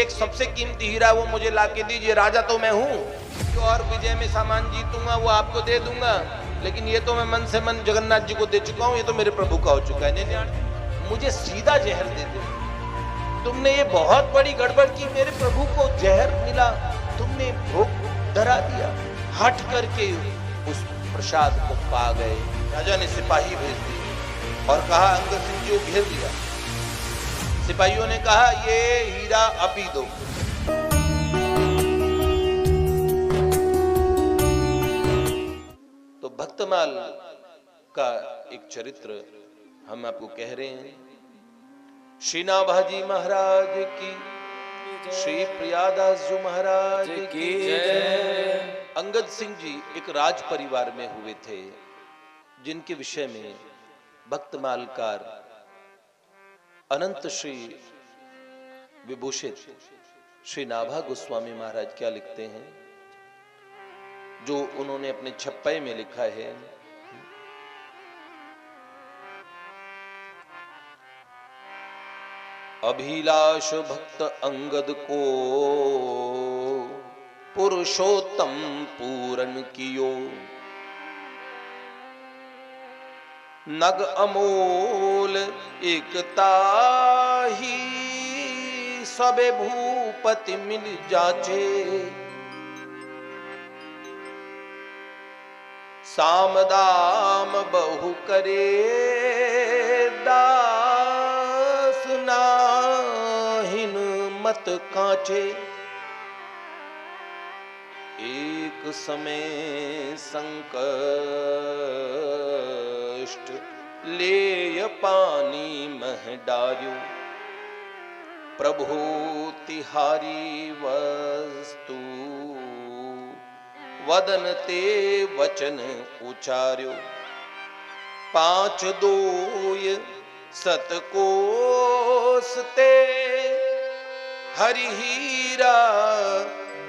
एक सबसे कीमती हीरा वो मुझे लाके दीजिए, राजा तो मैं हूँ और विजय में सामान जीतूंगा वो आपको दे दूंगा, लेकिन ये तो मैं मन से मन जगन्नाथ जी को दे चुका हूँ, ये तो मेरे प्रभु का हो चुका है। नहीं, मुझे सीधा जहर दे दे। तुमने ये बहुत बड़ी गड़बड़ की, मेरे प्रभु को जहर मिला, तुमने भोग डरा दिया। हट करके उस प्रसाद को पा गए। राजा ने सिपाही भेज दिए और कहा अंगद सिंह जी को घेर लिया। सिपाहियों ने कहा ये हीरा अभी दो। तो भक्तमाल का एक चरित्र हम आपको कह रहे हैं। श्री नाभाजी महाराज की, श्री प्रियादास जी महाराज की जय। अंगद सिंह जी एक राज परिवार में हुए थे, जिनके विषय में भक्तमालकार अनंत श्री विभूषित श्री नाभा गोस्वामी महाराज क्या लिखते हैं, जो उन्होंने अपने छप्पे में लिखा है। अभिलाष भक्त अंगद को पुरुषोत्तम पूरन कियो, नग अमोल एकता ही सबे भूपति मिल जाचे। सामदाम बहु करे दास नाहिन मत कांचे। एक समय संकष्ट लेय पानी मह डार्यो, प्रभु तिहारी वस्तु वदन ते वचन उचार्यो। पांच दोय सतकोस ते हरि हीरा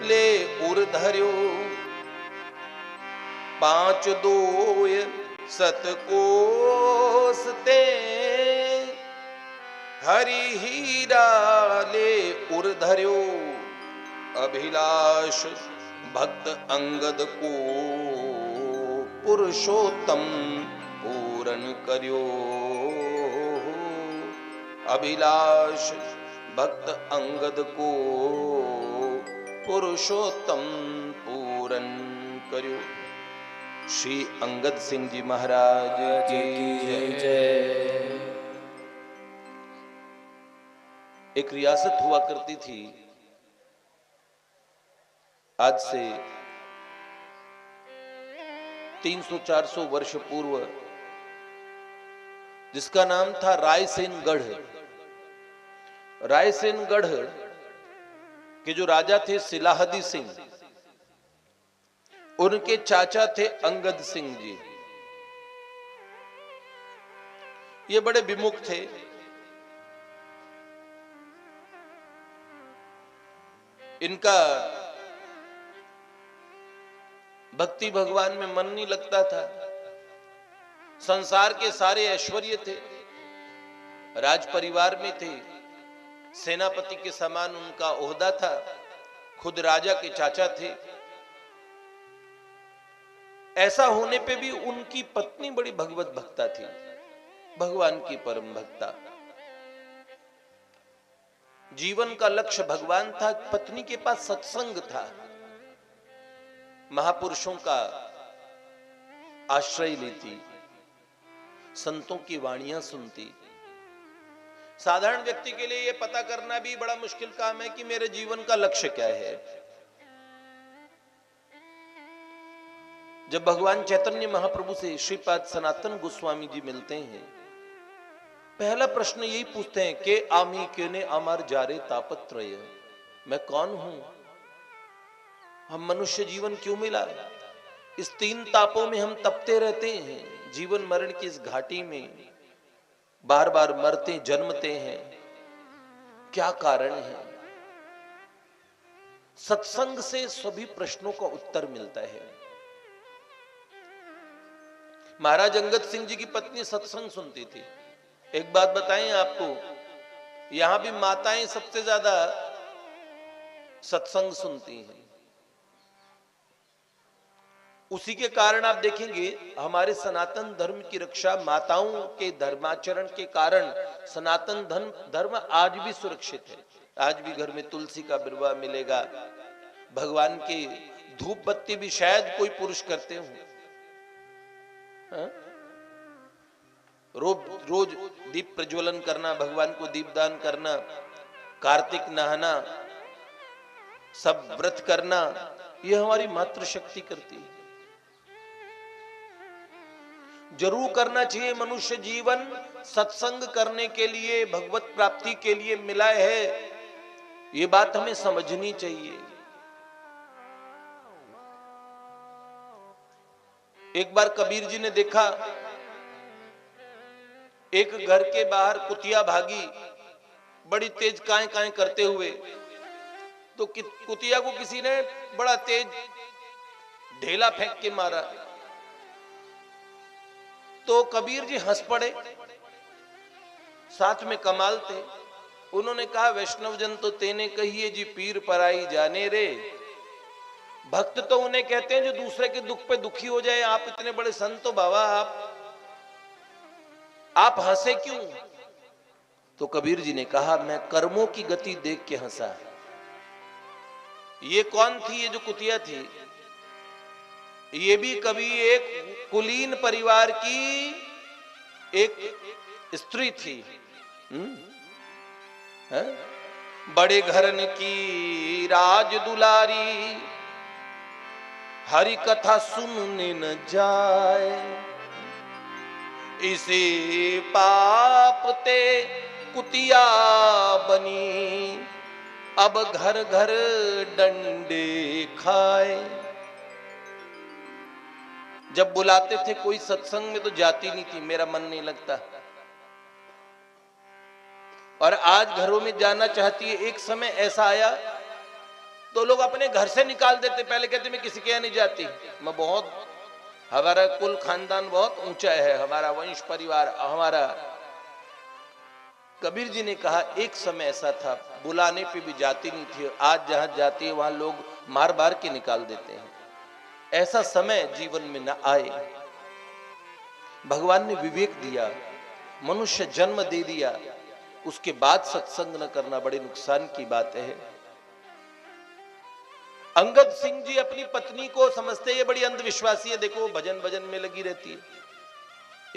ले उर्धर्यो। पांच दोय सतकोस ते हरि हीरा ले उर्धर्यो। अभिलाष भक्त अंगद को पुरुषोत्तम पूरन कर्यो। अभिलाष भक्त अंगद को पुरुषोत्तम पूरन कर्यो। श्री अंगद सिंह जी महाराज की जय। एक रियासत हुआ करती थी आज से 300-400 वर्ष पूर्व, जिसका नाम था रायसेनगढ़। रायसेनगढ़ के जो राजा थे सिलाहदी सिंह, उनके चाचा थे अंगद सिंह जी। ये बड़े विमुख थे। इनका भक्ति भगवान में मन नहीं लगता था। संसार के सारे ऐश्वर्य थे, राज परिवार में थे, सेनापति के समान उनका ओहदा था, खुद राजा के चाचा थे। ऐसा होने पे भी उनकी पत्नी बड़ी भगवत भक्ता थी, भगवान की परम भक्ता। जीवन का लक्ष्य भगवान था, पत्नी के पास सत्संग था, महापुरुषों का आश्रय लेती, संतों की वाणियां सुनती। साधारण व्यक्ति के लिए यह पता करना भी बड़ा मुश्किल काम है कि मेरे जीवन का लक्ष्य क्या है। जब भगवान चैतन्य महाप्रभु से श्रीपाद सनातन गोस्वामी जी मिलते हैं, पहला प्रश्न यही पूछते हैं कि आमी केने अमर जारे तापत्रय, मैं कौन हूं, हम मनुष्य जीवन क्यों मिला। इस तीन तापों में हम तपते रहते हैं, जीवन मरण की इस घाटी में बार बार मरते जन्मते हैं, क्या कारण है। सत्संग से सभी प्रश्नों का उत्तर मिलता है। महाराज अंगद सिंह जी की पत्नी सत्संग सुनती थी। एक बात बताएं आपको, यहां भी माताएं सबसे ज्यादा सत्संग सुनती हैं। उसी के कारण आप देखेंगे हमारे सनातन धर्म की रक्षा, माताओं के धर्माचरण के कारण सनातन धर्म आज भी सुरक्षित है। आज भी घर में तुलसी का बिरवा मिलेगा, भगवान की धूप बत्ती भी शायद कोई पुरुष करते हो, रोज दीप प्रज्वलन करना, भगवान को दीपदान करना, कार्तिक नहाना, सब व्रत करना, यह हमारी मातृशक्ति करती है। जरूर करना चाहिए। मनुष्य जीवन सत्संग करने के लिए, भगवत प्राप्ति के लिए मिला है, ये बात हमें समझनी चाहिए। एक बार कबीर जी ने देखा एक घर के बाहर कुतिया भागी बड़ी तेज काएं काएं करते हुए, तो कुतिया को किसी ने बड़ा तेज ढेला फेंक के मारा। तो कबीर जी हंस पड़े, साथ में कमाल थे। उन्होंने कहा, वैष्णव जन तो तेने कहिए जी पीर पराई जाने रे। भक्त तो उन्हें कहते हैं जो दूसरे के दुख पे दुखी हो जाए। आप इतने बड़े संत हो बाबा, आप हंसे क्यों? तो कबीर जी ने कहा, मैं कर्मों की गति देख के हंसा। ये कौन थी? ये जो कुतिया थी, ये भी कभी एक कुलीन परिवार की एक स्त्री थी। बड़े घरन की राज दुलारी, हरि कथा सुनने न जाए। इसे पाप ते कुतिया बनी, अब घर घर डंडे खाए। जब बुलाते थे कोई सत्संग में तो जाती नहीं थी, मेरा मन नहीं लगता। और आज घरों में जाना चाहती है। एक समय ऐसा आया तो लोग अपने घर से निकाल देते। पहले कहते मैं किसी के यहाँ नहीं जाती, मैं बहुत, हमारा कुल खानदान बहुत ऊंचा है, हमारा वंश परिवार हमारा। कबीर जी ने कहा, एक समय ऐसा था बुलाने पे भी जाती नहीं थी। आज जहां जाती है वहां लोग मार मार के निकाल देते हैं। ऐसा समय जीवन में न आए। भगवान ने विवेक दिया, मनुष्य जन्म दे दिया, उसके बाद सत्संग न करना बड़े नुकसान की बात है। अंगद सिंह जी अपनी पत्नी को समझते ये बड़ी अंधविश्वासी है, देखो भजन भजन में लगी रहती है।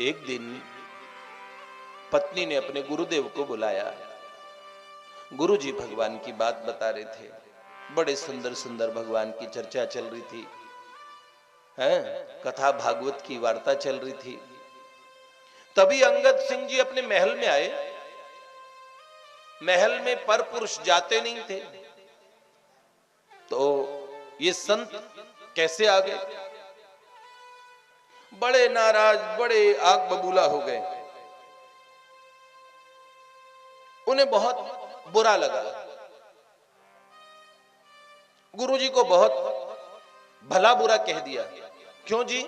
एक दिन पत्नी ने अपने गुरुदेव को बुलाया। गुरुजी भगवान की बात बता रहे थे, बड़े सुंदर सुंदर भगवान की चर्चा चल रही थी, कथा भागवत की वार्ता चल रही थी। तभी अंगद सिंह जी अपने महल में आए। महल में पर पुरुष जाते नहीं थे, तो ये संत कैसे आ गए? बड़े नाराज, बड़े आग बबूला हो गए। उन्हें बहुत बुरा लगा। गुरुजी को बहुत भला बुरा कह दिया। क्यों जी,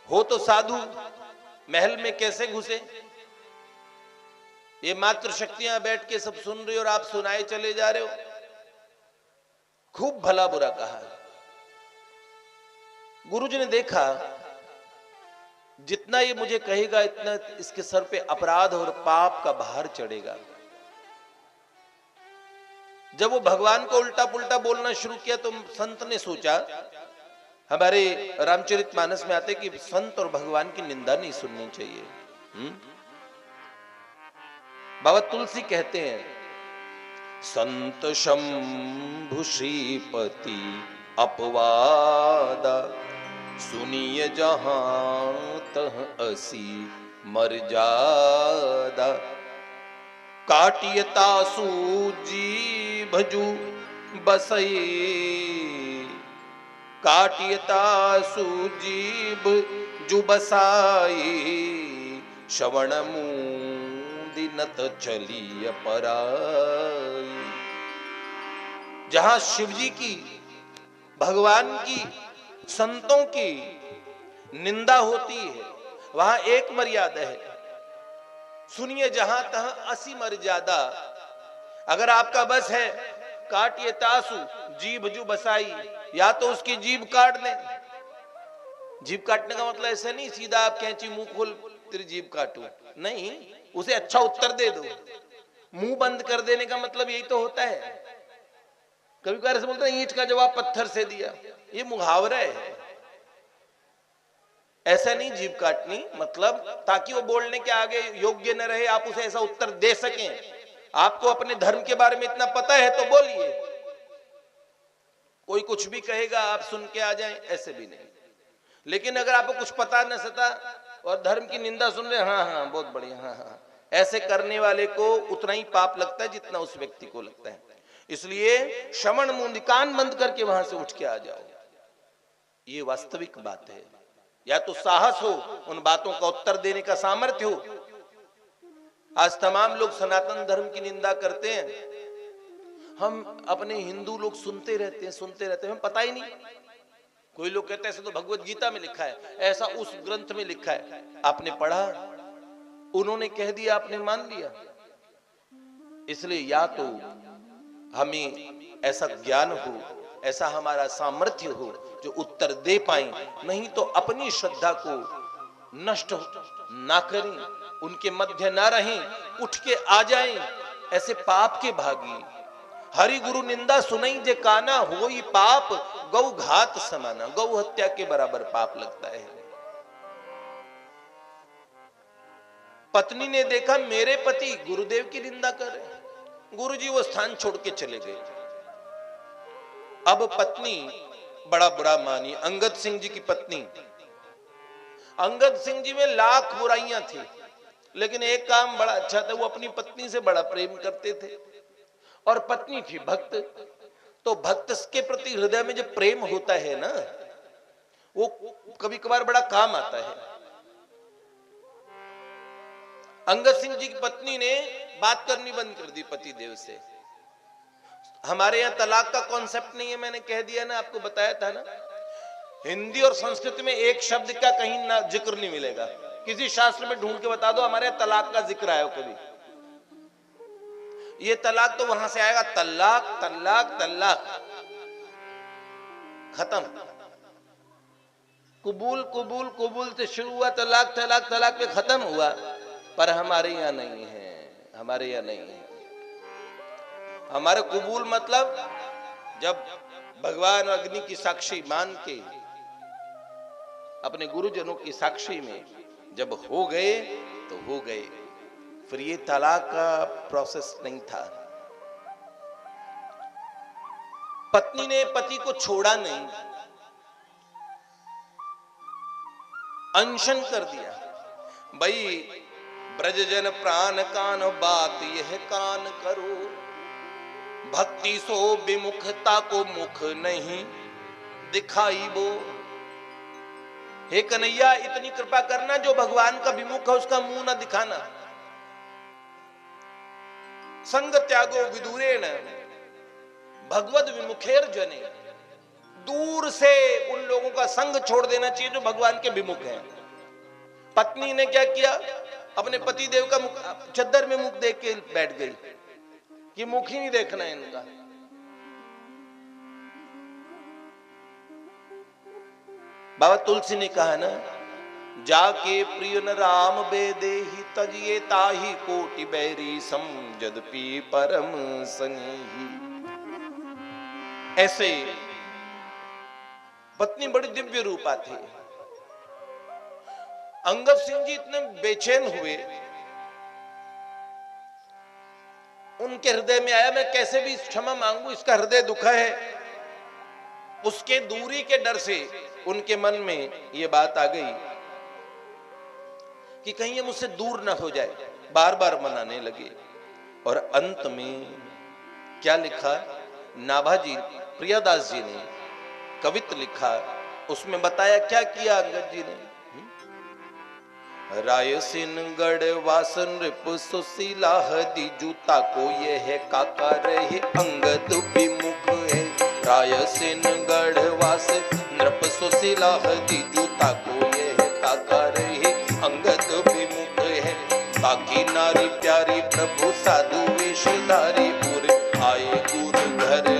हो तो साधु, महल में कैसे घुसे? ये मातृशक्तियां बैठ के सब सुन रही और आप सुनाए चले जा रहे हो। खूब भला बुरा कहा। गुरुजी ने देखा जितना ये मुझे कहेगा इतना इसके सर पे अपराध और पाप का भार चढ़ेगा। जब वो भगवान को उल्टा पुल्टा बोलना शुरू किया तो संत ने सोचा, हमारे रामचरितमानस में आते कि संत और भगवान की निंदा नहीं सुननी चाहिए। बाबा तुलसी कहते हैं, संत शंभु श्रीपति अपवादा, सुनिए जहां तह असी मर्यादा। काटियता सूजी भजू बसई, काटियता सूजीब जु बसाई। श्रवण मूंदी नत चलिय पराई। जहां शिवजी की, भगवान की, संतों की निंदा होती है वहां एक मर्यादा है, सुनिए जहां तहां असी मर्यादा। अगर आपका बस है काटिए तासु जीभ जू बसाई, या तो उसकी जीभ काट दें। जीभ काटने का मतलब ऐसा नहीं सीधा आप कैंची मुंह खोल तेरी जीभ काटू, नहीं, उसे अच्छा उत्तर दे दो। मुंह बंद कर देने का मतलब यही तो होता है। कभी कभार ऐसे बोलते हैं ईंट का जवाब पत्थर से दिया, ये मुहावरा है। ऐसा नहीं जीभ काटनी, मतलब ताकि वो बोलने के आगे योग्य न रहे, आप उसे ऐसा उत्तर दे सकें। आपको अपने धर्म के बारे में इतना पता है तो बोलिए, कोई कुछ भी कहेगा आप सुन के आ जाएं, ऐसे भी नहीं। लेकिन अगर आपको कुछ पता न सता और धर्म की निंदा सुन रहे, हाँ हाँ बहुत बढ़िया, हाँ हाँ, ऐसे करने वाले को उतना ही पाप लगता है जितना उस व्यक्ति को लगता है। इसलिए श्रवण मुंह कान बंद करके वहां से उठ के आ जाओ, ये वास्तविक बात है। या तो साहस हो, उन बातों का उत्तर देने का सामर्थ्य हो। आज तमाम लोग सनातन धर्म की निंदा करते हैं, हम अपने हिंदू लोग सुनते रहते हैं, हमें पता ही नहीं। कोई लोग कहते हैं ऐसा तो भगवत गीता में लिखा है, ऐसा उस ग्रंथ में लिखा है। आपने पढ़ा, उन्होंने कह दिया, आपने मान लिया। इसलिए या तो हमें ऐसा ज्ञान हो, ऐसा हमारा सामर्थ्य हो जो उत्तर दे पाए, नहीं तो अपनी श्रद्धा को नष्ट ना करें, उनके मध्य ना रहें, उठ के आ जाएं, ऐसे पाप के भागी। हरि गुरु निंदा सुनई जे काना, होई पाप गौ घात समाना, गौ हत्या के बराबर पाप लगता है। पत्नी ने देखा मेरे पति गुरुदेव की निंदा कर रहे, गुरुजी वो स्थान छोड़ के चले गए। अब पत्नी बड़ा बुरा मानी, अंगद सिंह जी की पत्नी। अंगद सिंह जी में लाख बुराइयां थी, लेकिन एक काम बड़ा अच्छा था, वो अपनी पत्नी से बड़ा प्रेम करते थे। और पत्नी थी भक्त, तो भक्त के प्रति हृदय में जो प्रेम होता है ना, वो कभी कभार बड़ा काम आता है। अंगद सिंह जी की पत्नी ने बात करनी बंद कर दी पति देव से। हमारे यहाँ तलाक का कॉन्सेप्ट नहीं है, मैंने कह दिया ना, आपको बताया था ना। हिंदी और संस्कृत में एक शब्द का कहीं ना जिक्र नहीं मिलेगा, किसी शास्त्र में ढूंढ के बता दो हमारे यहाँ तलाक का जिक्र आया कभी। ये तलाक तो वहां से आएगा, तलाक तलाक तलाक, खत्म। कबूल कबूल कबूल से शुरू हुआ, तलाक तलाक तलाक पे खत्म हुआ। पर हमारे यहाँ नहीं है, हमारे यहाँ नहीं है। हमारे कबूल मतलब जब भगवान अग्नि की साक्षी मान के, अपने गुरुजनों की साक्षी में जब हो गए तो हो गए, फिर ये तलाक का प्रोसेस नहीं था। पत्नी ने पति को छोड़ा नहीं, अनशन कर दिया। भाई ब्रजजन प्राण कान बात यह कान करो, भक्ति सो विमुखता को मुख नहीं दिखाई बो। हे कन्हैया इतनी कृपा करना, जो भगवान का विमुख है उसका मुंह न दिखाना। संग त्यागो विदुरेण भगवद विमुखेर जने, दूर से उन लोगों का संग छोड़ देना चाहिए जो भगवान के विमुख हैं। पत्नी ने क्या किया, अपने पति देव का मुख चद्दर में मुख देख के बैठ गई कि मुख ही नहीं देखना है इनका। बाबा तुलसी ने कहा ना, जाके प्रिय न राम बेदेहि तजिए ताहि कोटि बैरी सम जदपि परम सनेही। ऐसे पत्नी बड़ी दिव्य रूपा थी। अंगद सिंह जी इतने बेचैन हुए, उनके हृदय में आया मैं कैसे भी क्षमा मांगू, इसका हृदय दुखा है। उसके दूरी के डर से उनके मन में यह बात आ गई कि कहीं ये मुझसे दूर ना हो जाए, बार बार मनाने लगे। और अंत में क्या लिखा, नाभाजी प्रियादास जी ने कवित्त लिखा, उसमें बताया क्या किया अंगद जी ने। रायसिन गढ़ वासन नृप सुशीला हदी जूता को ये है काका रहे अंगद विमुख है। रायसिन गढ़ वास नृप सुशीला हदी जूता को ये है काका रहे अंगद विमुख है। बाकी नारी प्यारी प्रभु साधु वेशधारी पुर आए गुरु घर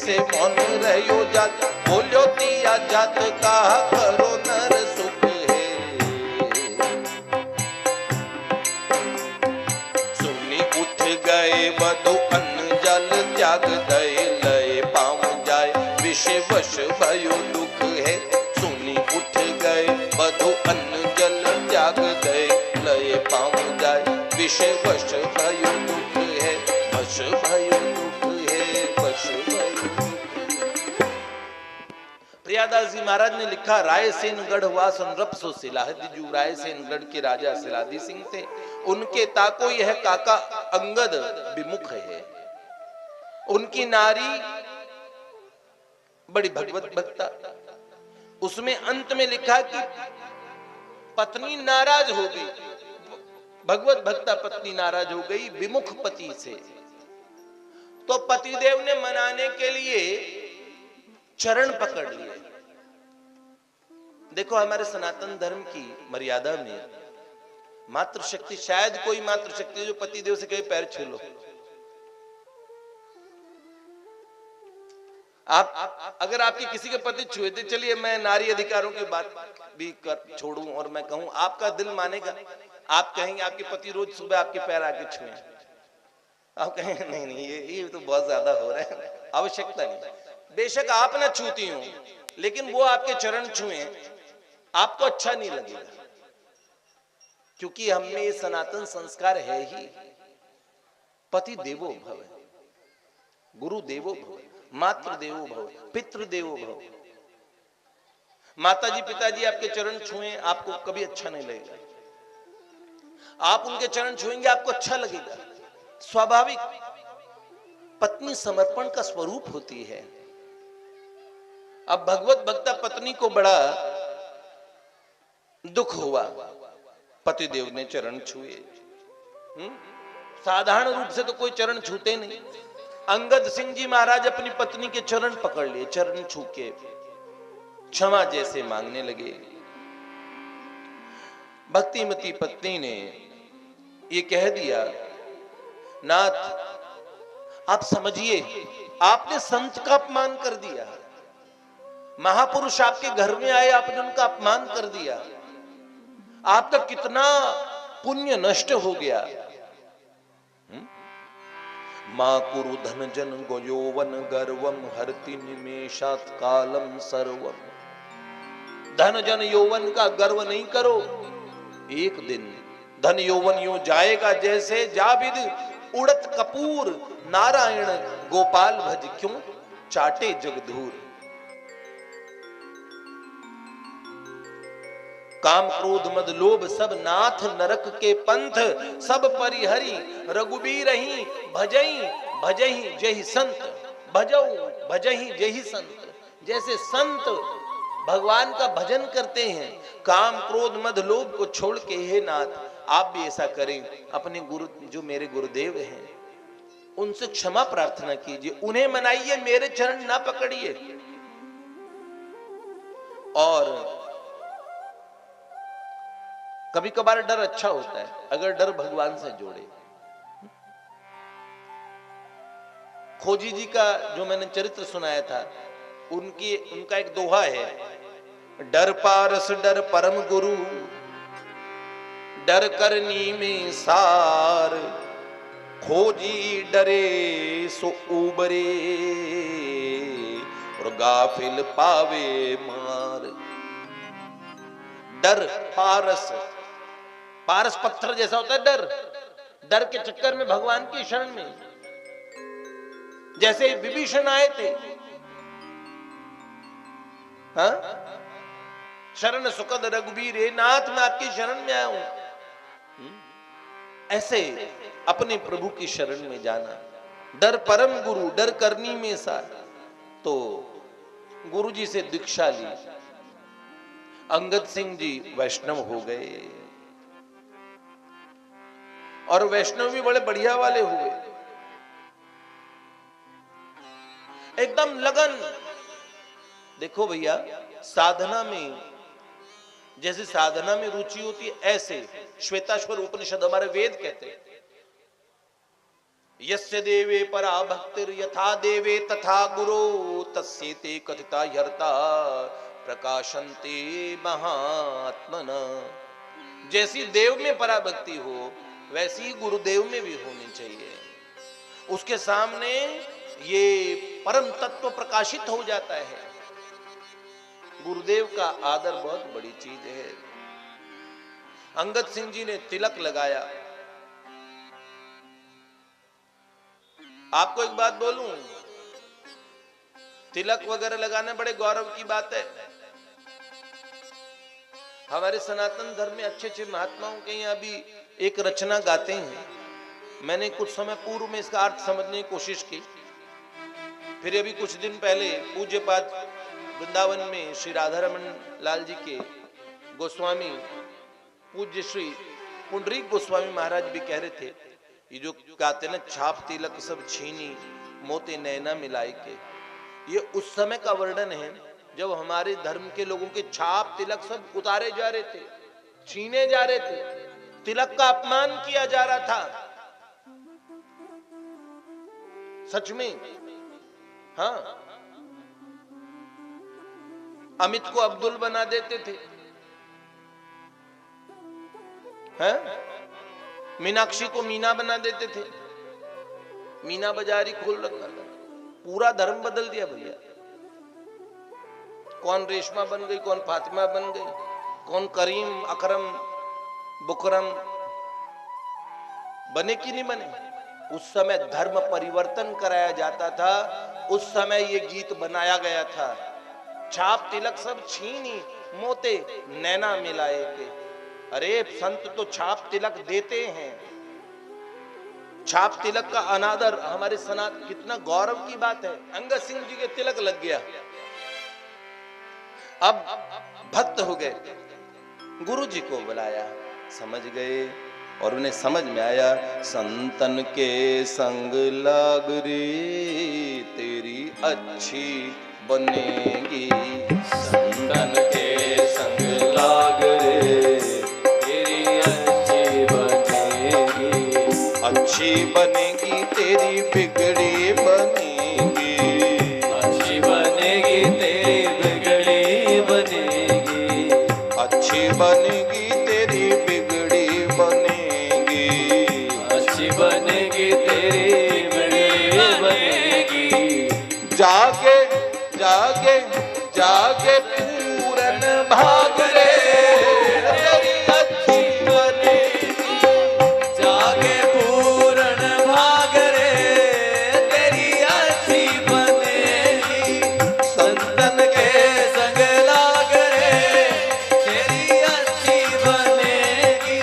कैसे मौन रहो जात, बोलो तिया जात कहा करो नर सुख है। सुनी उठ गए बधु अन्न जल त्याग दए, लय पाँव जाए विषय वश भयो दुख है। सुनी उठ गए बधु अन्न जल त्याग दए, लय पाँव जाए विषय वश भयो दुख है। वश भयो दुख है, वश भयो दुख है। प्रियादास जी महाराज ने लिखा, रायसेनगढ़ हुआ संरप सो सिलाहदी जू। रायसेनगढ़ के राजा सिलादी सिंह थे, उनके ताको यह काका अंगद विमुख है। उनकी नारी बड़ी भगवत भक्ता। उसमें अंत में लिखा कि पत्नी नाराज हो गई, भगवत भक्ता पत्नी नाराज हो गई विमुख पति से। तो पतिदेव ने मनाने के लिए चरण पकड़ लिए। देखो हमारे सनातन धर्म की मर्यादा में मातृशक्ति, शायद कोई मातृशक्ति जो पतिदेव से कहे पैर छू लो। आप अगर आपके किसी के पति छुए थे, चलिए मैं नारी अधिकारों की बात भी कर छोड़ूं और मैं कहूं आपका दिल मानेगा? आप कहेंगे आपके पति रोज सुबह आपके पैर आके छुए, आप कहेंगे नहीं नहीं ये तो बहुत ज्यादा हो रहा है, आवश्यकता नहीं। बेशक आप ना छूती हो, लेकिन वो आपके चरण छुए आपको अच्छा नहीं लगेगा, क्योंकि हमें ये सनातन संस्कार है ही, पति देवो भव, गुरु देवो भव, मातृ देवो भव, पितृ देवो भव। माताजी पिताजी आपके चरण छुए आपको कभी अच्छा नहीं लगेगा, आप उनके चरण छुएंगे आपको अच्छा लगेगा। स्वाभाविक पत्नी समर्पण का स्वरूप होती है। अब भगवत भक्ता पत्नी को बड़ा दुख हुआ, पतिदेव ने चरण छुए। साधारण रूप से तो कोई चरण छूते नहीं। अंगद सिंह जी महाराज अपनी पत्नी के चरण पकड़ लिए, चरण छू के क्षमा जैसे मांगने लगे। भक्तिमती पत्नी ने ये कह दिया, नाथ आप समझिए आपने संत का अपमान कर दिया, महापुरुष आपके घर में आए आपने उनका अपमान कर दिया, आपका कितना पुण्य नष्ट हो गया। मां कुरु धन जन गोयोवन गर्वम हरति निमेषात कालम सर्वम। धन जन यौवन का गर्व नहीं करो, एक दिन धन यौवन यूं जाएगा जैसे जाविद उड़त कपूर, नारायण गोपाल भज क्यों चाटे जगधूर। काम क्रोध मद लोभ सब नाथ नरक के पंथ, सब परिहरि रघुबीर ही भजई भजई जहि संत, भजऊ भजई जहि संत। जैसे संत भगवान का भजन करते हैं, काम क्रोध मद लोभ को छोड़ के, हे नाथ आप भी ऐसा करें। अपने गुरु जो मेरे गुरुदेव हैं उनसे क्षमा प्रार्थना कीजिए, उन्हें मनाइए, मेरे चरण ना पकड़िए। और कभी कभार डर अच्छा होता है, अगर डर भगवान से जोड़े। खोजी जी का जो मैंने चरित्र सुनाया था, उनका एक दोहा है, डर पारस डर परम गुरु, डर करनी में सार, खोजी डरे सो उबरे, और गाफिल पावे मार। डर पारस, पारस पत्थर जैसा होता है डर, डर के चक्कर में भगवान की शरण में, जैसे विभीषण आए थे, हाँ? शरण सुखद रघुबीर, हे नाथ मैं आपकी शरण में आया हूं। ऐसे अपने प्रभु की शरण में जाना। डर परम गुरु, डर करनी में सार। तो गुरु जी से दीक्षा ली, अंगद सिंह जी वैष्णव हो गए, और वैष्णव भी बड़े बढ़िया वाले हुए, एकदम लगन। देखो भैया, साधना में जैसे साधना में रुचि होती है, ऐसे श्वेताश्वर उपनिषद हमारे वेद कहते हैं, यस्य देवे परा भक्तिर यथा देवे तथा गुरो तस्येते कथिता ह्यर्ता प्रकाशन्ते महात्मन। जैसी देव में पराभक्ति हो वैसी गुरुदेव में भी होनी चाहिए। उसके सामने ये परम तत्व प्रकाशित हो जाता है। गुरुदेव का आदर बहुत बड़ी चीज है। अंगद सिंह जी ने तिलक लगाया। आपको एक बात बोलूं, तिलक वगैरह लगाना बड़े गौरव की बात है। हमारे सनातन धर्म में अच्छे अच्छे महात्माओं के यहाँ भी एक रचना गाते हैं। मैंने कुछ समय पूर्व में इसका अर्थ समझने की कोशिश की। फिर अभी कुछ दिन पहले पूज्य पाद वृंदावन में श्री राधारमण लाल जी के गोस्वामी पूज्य श्री पुंडरीक गोस्वामी महाराज भी कह रहे थे, ये जो गाते ना छाप तिलक सब छीनी मोते नैना मिलाई के, ये उस समय का वर्णन है जब हमारे धर्म के लोगों के छाप तिलक सब उतारे जा रहे थे, छीने जा रहे थे, तिलक का अपमान किया जा रहा था। सच में, हाँ, अमित को अब्दुल बना देते थे, हैं? मीनाक्षी को मीना बना देते थे, मीना बाजारी खोल रखा था। पूरा धर्म बदल दिया भैया। कौन रेशमा बन गई, कौन फातिमा बन गई, कौन करीम अकरम बुकरम बने कि नहीं बने। उस समय धर्म परिवर्तन कराया जाता था, उस समय ये गीत बनाया गया था। छाप तिलक सब छीनी मोते नैना मिलाए के। अरे संत तो छाप तिलक देते हैं। छाप तिलक का अनादर हमारे सनातन, कितना गौरव की बात है। अंगद सिंह जी के तिलक लग गया। अब भक्त हो गए, गुरु जी को बुलाया, समझ गए और उन्हें समझ में आया, संतन के संग लाग रे तेरी अच्छी बनेगी, संतन के संग लाग रे तेरी अच्छी बनेगी, अच्छी बनेगी तेरी बिगड़ी बनेगी, अच्छी बनेगी तेरी बिगड़ी बनेगी, अच्छी बनेगी तेरी बिगड़ी बनेगी, अच्छी बनेगी तेरी बिगड़ी बनेगी। जागे जागे जागे पूरन भाग रे तेरी अच्छी बनेगी, जागे पूरन भाग रे तेरी अच्छी बनेगी, संतन के संग लाग रे तेरी अच्छी बनेगी,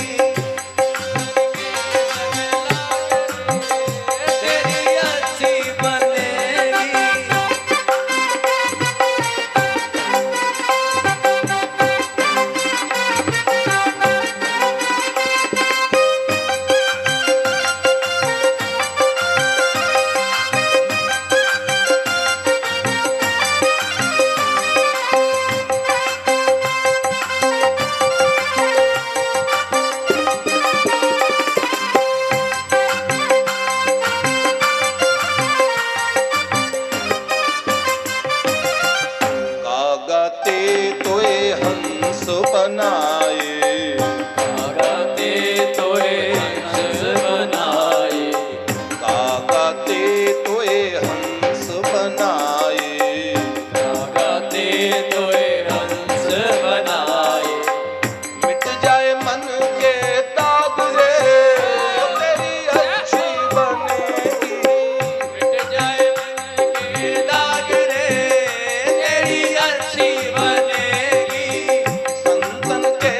तेरी अच्छी बनेगी। संतन के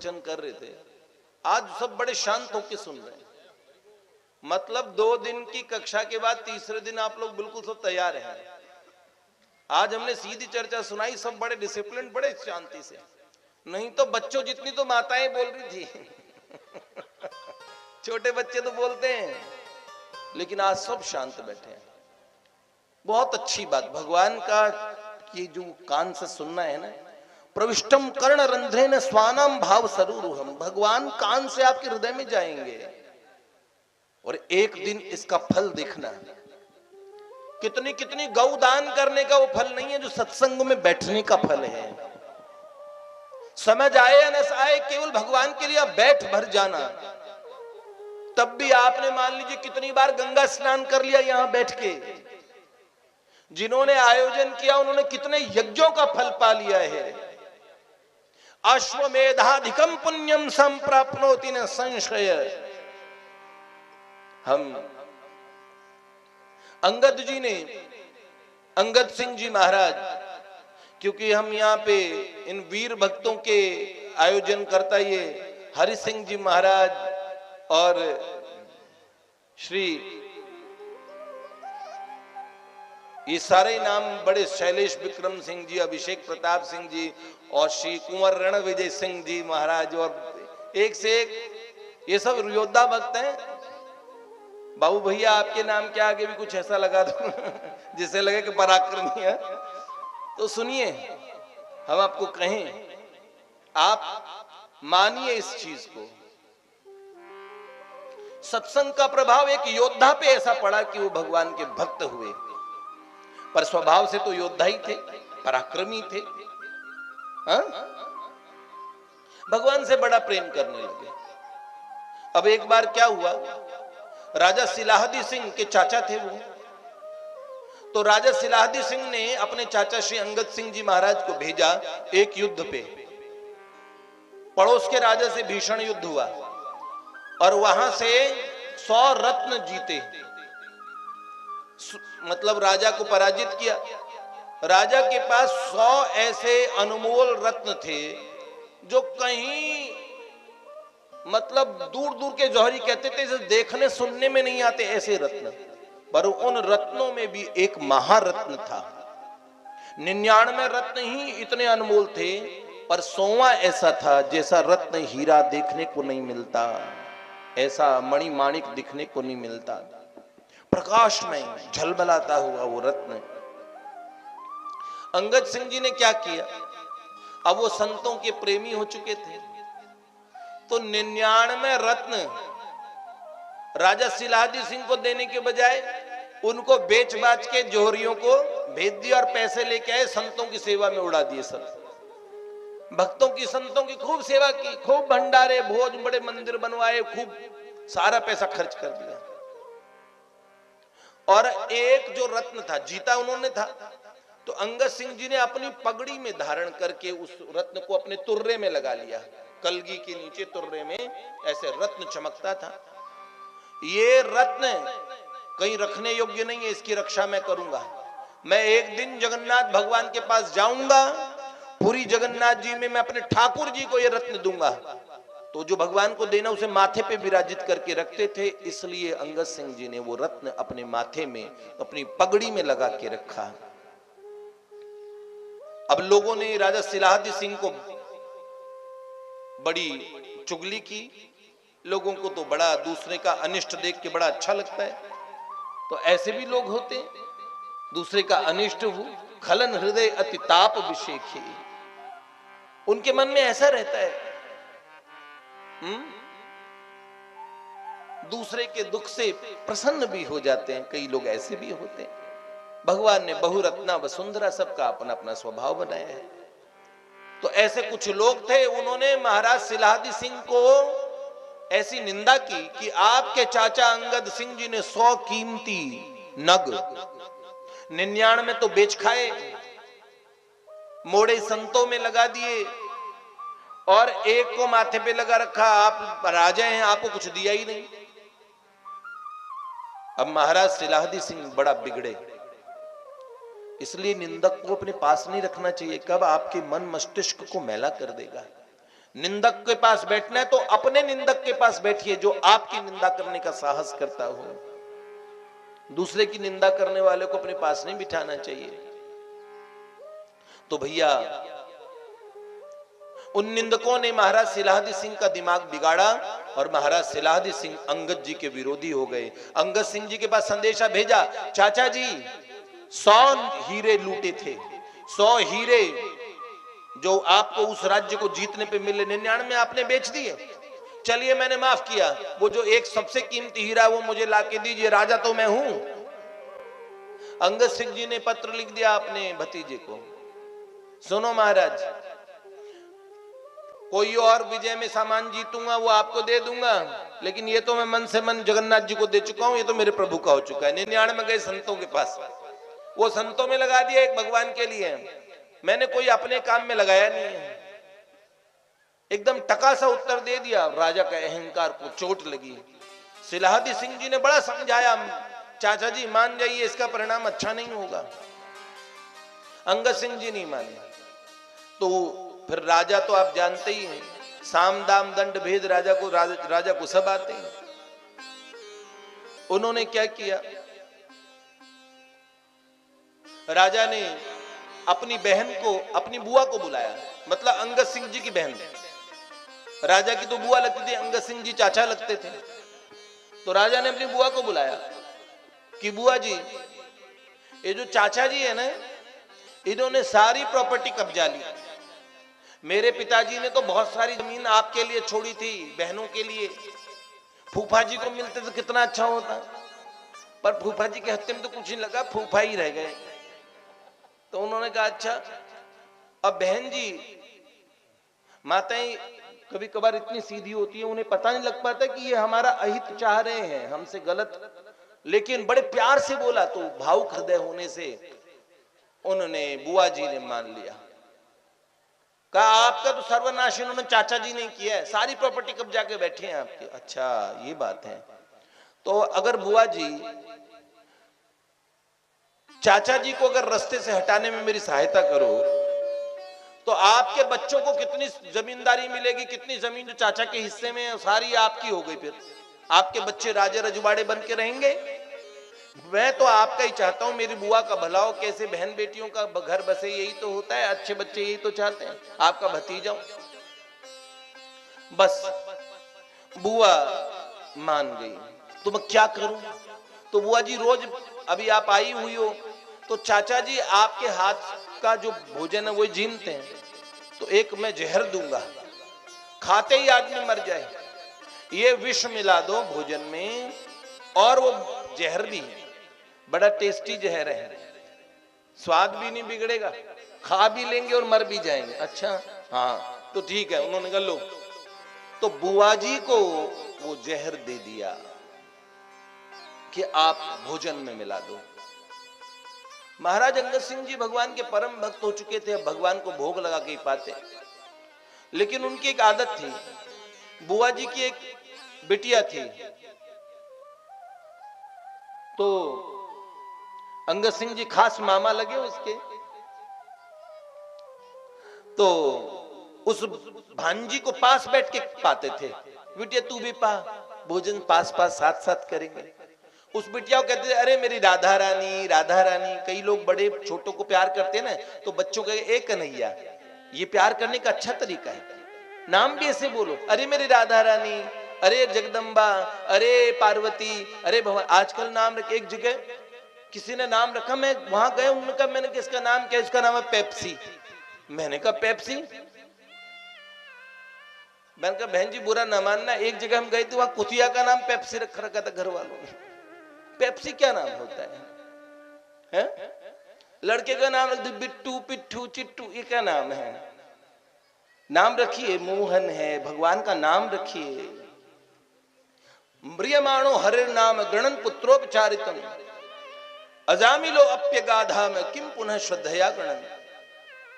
प्रवचन कर रहे थे, आज सब बड़े शांत होकर सुन रहे हैं। मतलब 2 दिन की कक्षा के बाद तीसरे दिन आप लोग बिल्कुल सब तैयार हैं। आज हमने सीधी चर्चा सुनाई, सब बड़े डिसिप्लिन, बड़े शांति से। नहीं तो बच्चों जितनी तो माताएं बोल रही थी छोटे बच्चे तो बोलते हैं, लेकिन आज सब शांत बैठे हैं। बहुत अच्छी बात, भगवान का ये जो कान से सुनना है ना, प्रविष्टम कर्ण रंध्रेन स्वानम भाव सरूरुहम, भगवान कान से आपके हृदय में जाएंगे और एक दिन इसका फल देखना। कितनी कितनी गौ दान करने का वो फल नहीं है जो सत्संग में बैठने का फल है। समझ आए या न आए, केवल भगवान के लिए बैठ भर जाना। तब भी आपने मान लीजिए कितनी बार गंगा स्नान कर लिया यहां बैठ के। जिन्होंने आयोजन किया उन्होंने कितने यज्ञों का फल पा लिया है। अश्वमेधाधिकम पुण्यम संप्राप्नोति न संशय। हम अंगद जी ने, अंगद सिंह जी महाराज, क्योंकि हम यहाँ पे इन वीर भक्तों के आयोजन करता ये हरि सिंह जी महाराज और श्री, ये सारे नाम बड़े, शैलेश विक्रम सिंह जी, अभिषेक प्रताप सिंह जी और श्री कुंवर रण विजय सिंह जी महाराज, और एक से एक ये सब योद्धा भक्त हैं। बाबू भैया आपके नाम के आगे भी कुछ ऐसा लगा दो जिससे लगे कि पराक्रमी है। तो सुनिए, हम आपको कहें, आप मानिए इस चीज को। सत्संग का प्रभाव एक योद्धा पे ऐसा पड़ा कि वो भगवान के भक्त हुए, पर स्वभाव से तो योद्धा ही थे, पराक्रमी थे। हा? भगवान से बड़ा प्रेम करने लगे। अब एक बार क्या हुआ, राजा सिलाहदी सिंह के चाचा थे वो, तो राजा सिलाहदी सिंह ने अपने चाचा श्री अंगद सिंह जी महाराज को भेजा एक युद्ध पे। पड़ोस के राजा से भीषण युद्ध हुआ और वहां से 100 रत्न जीते, मतलब राजा को पराजित किया। राजा के पास 100 ऐसे अनमोल रत्न थे जो कहीं, मतलब दूर दूर के जौहरी कहते थे, जैसे देखने सुनने में नहीं आते ऐसे रत्न। पर उन रत्नों में भी एक महारत्न था। 99 रत्न ही इतने अनमोल थे, पर 100वां ऐसा था जैसा रत्न हीरा देखने को नहीं मिलता, ऐसा मणि माणिक दिखने को नहीं मिलता। प्रकाश में झलमलाता हुआ वो रत्न। अंगद सिंह जी ने क्या किया, अब वो संतों के प्रेमी हो चुके थे, तो 99 रत्न राजा सिलाहदी सिंह को देने के बजाय उनको बेच बाच के जोहरियों को भेज दिया और पैसे लेके आए, संतों की सेवा में उड़ा दिए। सब भक्तों की, संतों की खूब सेवा की, खूब भंडारे भोज, बड़े मंदिर बनवाए, खूब सारा पैसा खर्च कर दिया। और एक जो रत्न था, जीता उन्होंने था, तो अंगद सिंह जी ने अपनी पगड़ी में धारण करके उस रत्न को अपने तुर्रे में लगा लिया। कलगी के नीचे तुर्रे में ऐसे रत्न चमकता था। ये रत्न कहीं रखने योग्य नहीं है, इसकी रक्षा मैं करूंगा। मैं एक दिन जगन्नाथ भगवान के पास जाऊंगा, पूरी जगन्नाथ जी में मैं अपने ठाकुर जी को ये रत्न दूंगा। तो जो भगवान को देना उसे माथे पे विराजित करके रखते थे, इसलिए अंगद सिंह जी ने वो रत्न अपने माथे में, अपनी पगड़ी में लगा के रखा। अब लोगों ने राजा सिलाहदी सिंह को बड़ी चुगली की। लोगों को तो बड़ा दूसरे का अनिष्ट देख के बड़ा अच्छा लगता है, तो ऐसे भी लोग होते हैं, दूसरे का अनिष्ट हो, खलन हृदय अति ताप विषेखी। उनके मन में ऐसा रहता है, दूसरे के दुख से प्रसन्न भी हो जाते हैं। कई लोग ऐसे भी होते हैं। भगवान ने बहुरत्ना वसुंधरा, सबका अपना अपना स्वभाव बनाया है। तो ऐसे कुछ लोग थे, उन्होंने महाराज सिलाहदी सिंह को ऐसी निंदा की कि आपके चाचा अंगद सिंह जी ने 100 कीमती नग 99 तो बेच खाए, मोड़े संतों में लगा दिए और एक को माथे पे लगा रखा। आप राजा हैं, आपको कुछ दिया ही नहीं। अब महाराज सिलाहदी सिंह बड़ा बिगड़े, इसलिए निंदक को अपने पास नहीं रखना चाहिए। कब आपके मन मस्तिष्क को मैला कर देगा। निंदक के पास बैठना है तो अपने निंदक के पास बैठिए जो आपकी निंदा करने का साहस करता हो। दूसरे की निंदा करने वाले को अपने पास नहीं बिठाना चाहिए। तो भैया उन निंदकों ने महाराज सिलाहदी सिंह का दिमाग बिगाड़ा और महाराज सिलाहदी सिंह अंगद जी के विरोधी हो गए। अंगद सिंह जी के पास संदेशा भेजा, चाचा जी 100 हीरे लूटे थे, 100 हीरे जो आपको उस राज्य को जीतने पे मिले 99 आपने बेच दिए। चलिए मैंने माफ किया, वो जो एक सबसे कीमती हीरा वो मुझे लाके दीजिए, राजा तो मैं हूं। अंगद सिंह जी ने पत्र लिख दिया अपने भतीजे को, सुनो महाराज, कोई और विजय में सामान जीतूंगा वो आपको दे दूंगा, लेकिन ये तो मैं मन से मन जगन्नाथ जी को दे चुका हूं, ये तो मेरे प्रभु का हो चुका है। 99 में गए संतों के पास, वो संतों में लगा दिया एक भगवान के लिए, मैंने कोई अपने काम में लगाया नहीं है। एकदम टका सा उत्तर दे दिया। राजा का अहंकार को चोट लगी। सिलाहदी सिंह जी ने बड़ा समझाया, चाचा जी मान जाइए, इसका परिणाम अच्छा नहीं होगा। अंगद सिंह जी नहीं माने। तो फिर राजा तो आप जानते ही हैं, साम दाम दंड भेद राजा को सब आते हैं। उन्होंने क्या किया, राजा ने अपनी बहन को, अपनी बुआ को बुलाया, मतलब अंगद सिंह जी की बहन। राजा की तो बुआ लगती थी, अंगद सिंह जी चाचा लगते थे। तो राजा ने अपनी बुआ को बुलाया कि बुआ जी, ये जो चाचा जी है ना, इन्होंने सारी प्रॉपर्टी कब्जा ली। मेरे पिताजी ने तो बहुत सारी जमीन आपके लिए छोड़ी थी, बहनों के लिए। फूफा जी को मिलते तो कितना अच्छा होता, पर फूफा जी के हत्थे में तो कुछ नहीं लगा, फूफा ही रह गए। तो उन्होंने कहा अच्छा, अब बहन जी, माताएं कभी कभार इतनी सीधी होती है, उन्हें पता नहीं लग पाता कि ये हमारा अहित चाह रहे हैं, हमसे गलत, लेकिन बड़े प्यार से बोला तो भावुक हृदय होने से उन्होंने, बुआ जी ने मान लिया। कहा आपका तो सर्वनाश इन्होंने चाचा जी ने किया है, सारी प्रॉपर्टी कब्जा के बैठे हैं आपके। अच्छा ये बात है, तो अगर बुआ जी चाचा जी को अगर रास्ते से हटाने में मेरी सहायता करो तो आपके बच्चों को कितनी जमींदारी मिलेगी, कितनी जमीन जो चाचा के हिस्से में है सारी आपकी हो गई। फिर आपके बच्चे राजे रजवाड़े बन के रहेंगे। मैं तो आपका ही चाहता हूं, मेरी बुआ का भला हो, कैसे बहन बेटियों का घर बसे, यही तो होता है, अच्छे बच्चे यही तो चाहते हैं, आपका भतीजा हूं। बस बुआ मान गई। तो मैं क्या करूं? तो बुआ जी रोज, अभी आप आई हुई हो तो चाचा जी आपके हाथ का जो भोजन है वो जीमते हैं, तो एक मैं जहर दूंगा, खाते ही आदमी मर जाए, ये विष मिला दो भोजन में, और वो जहर भी है, बड़ा टेस्टी जहर है, स्वाद भी नहीं बिगड़ेगा, खा भी लेंगे और मर भी जाएंगे। अच्छा हाँ तो ठीक है। उन्होंने कहा लो। तो बुआ जी को वो जहर दे दिया कि आप भोजन में मिला दो। महाराज अंगद सिंह जी भगवान के परम भक्त हो चुके थे, अब भगवान को भोग लगा के ही पाते, लेकिन उनकी एक आदत थी, बुआ जी की एक बिटिया थी, तो अंगद सिंह जी खास मामा लगे उसके, तो उस भांजी को पास बैठ के पाते थे, बिटिया तू भी पा, भोजन पास पास साथ साथ करेंगे। उस बिटिया को कहते थे अरे मेरी राधा रानी, राधा रानी। कई लोग बड़े छोटों को प्यार करते हैं ना, तो बच्चों का एक कन्हैया, ये प्यार करने का अच्छा तरीका है, नाम भी ऐसे बोलो, अरे मेरी राधा रानी, अरे जगदम्बा, अरे पार्वती, अरे भगवान। आजकल नाम रखे, एक जगह किसी ने नाम रखा, मैं वहां गया, उन्होंने कहा, मैंने किसका नाम क्या? इसका नाम है पेप्सी। मैंने कहा पेप्सी? मैंने कहा बहन जी बुरा न मानना, एक जगह हम गए थे, वहां कुतिया का नाम पेप्सी रख रखा था घर वालों ने। पेप्सी क्या नाम होता है? लड़के का नाम रख दो बिट्टू, पिट्ठू, चिट्टू, ये क्या नाम है? नाम रखिए, मोहन है, भगवान का नाम रखिए। म्रियमाणो हरे नाम गणन पुत्रोपचारितम, अजामिलो अप्य गाधा में किम पुनः श्रद्धया गणन।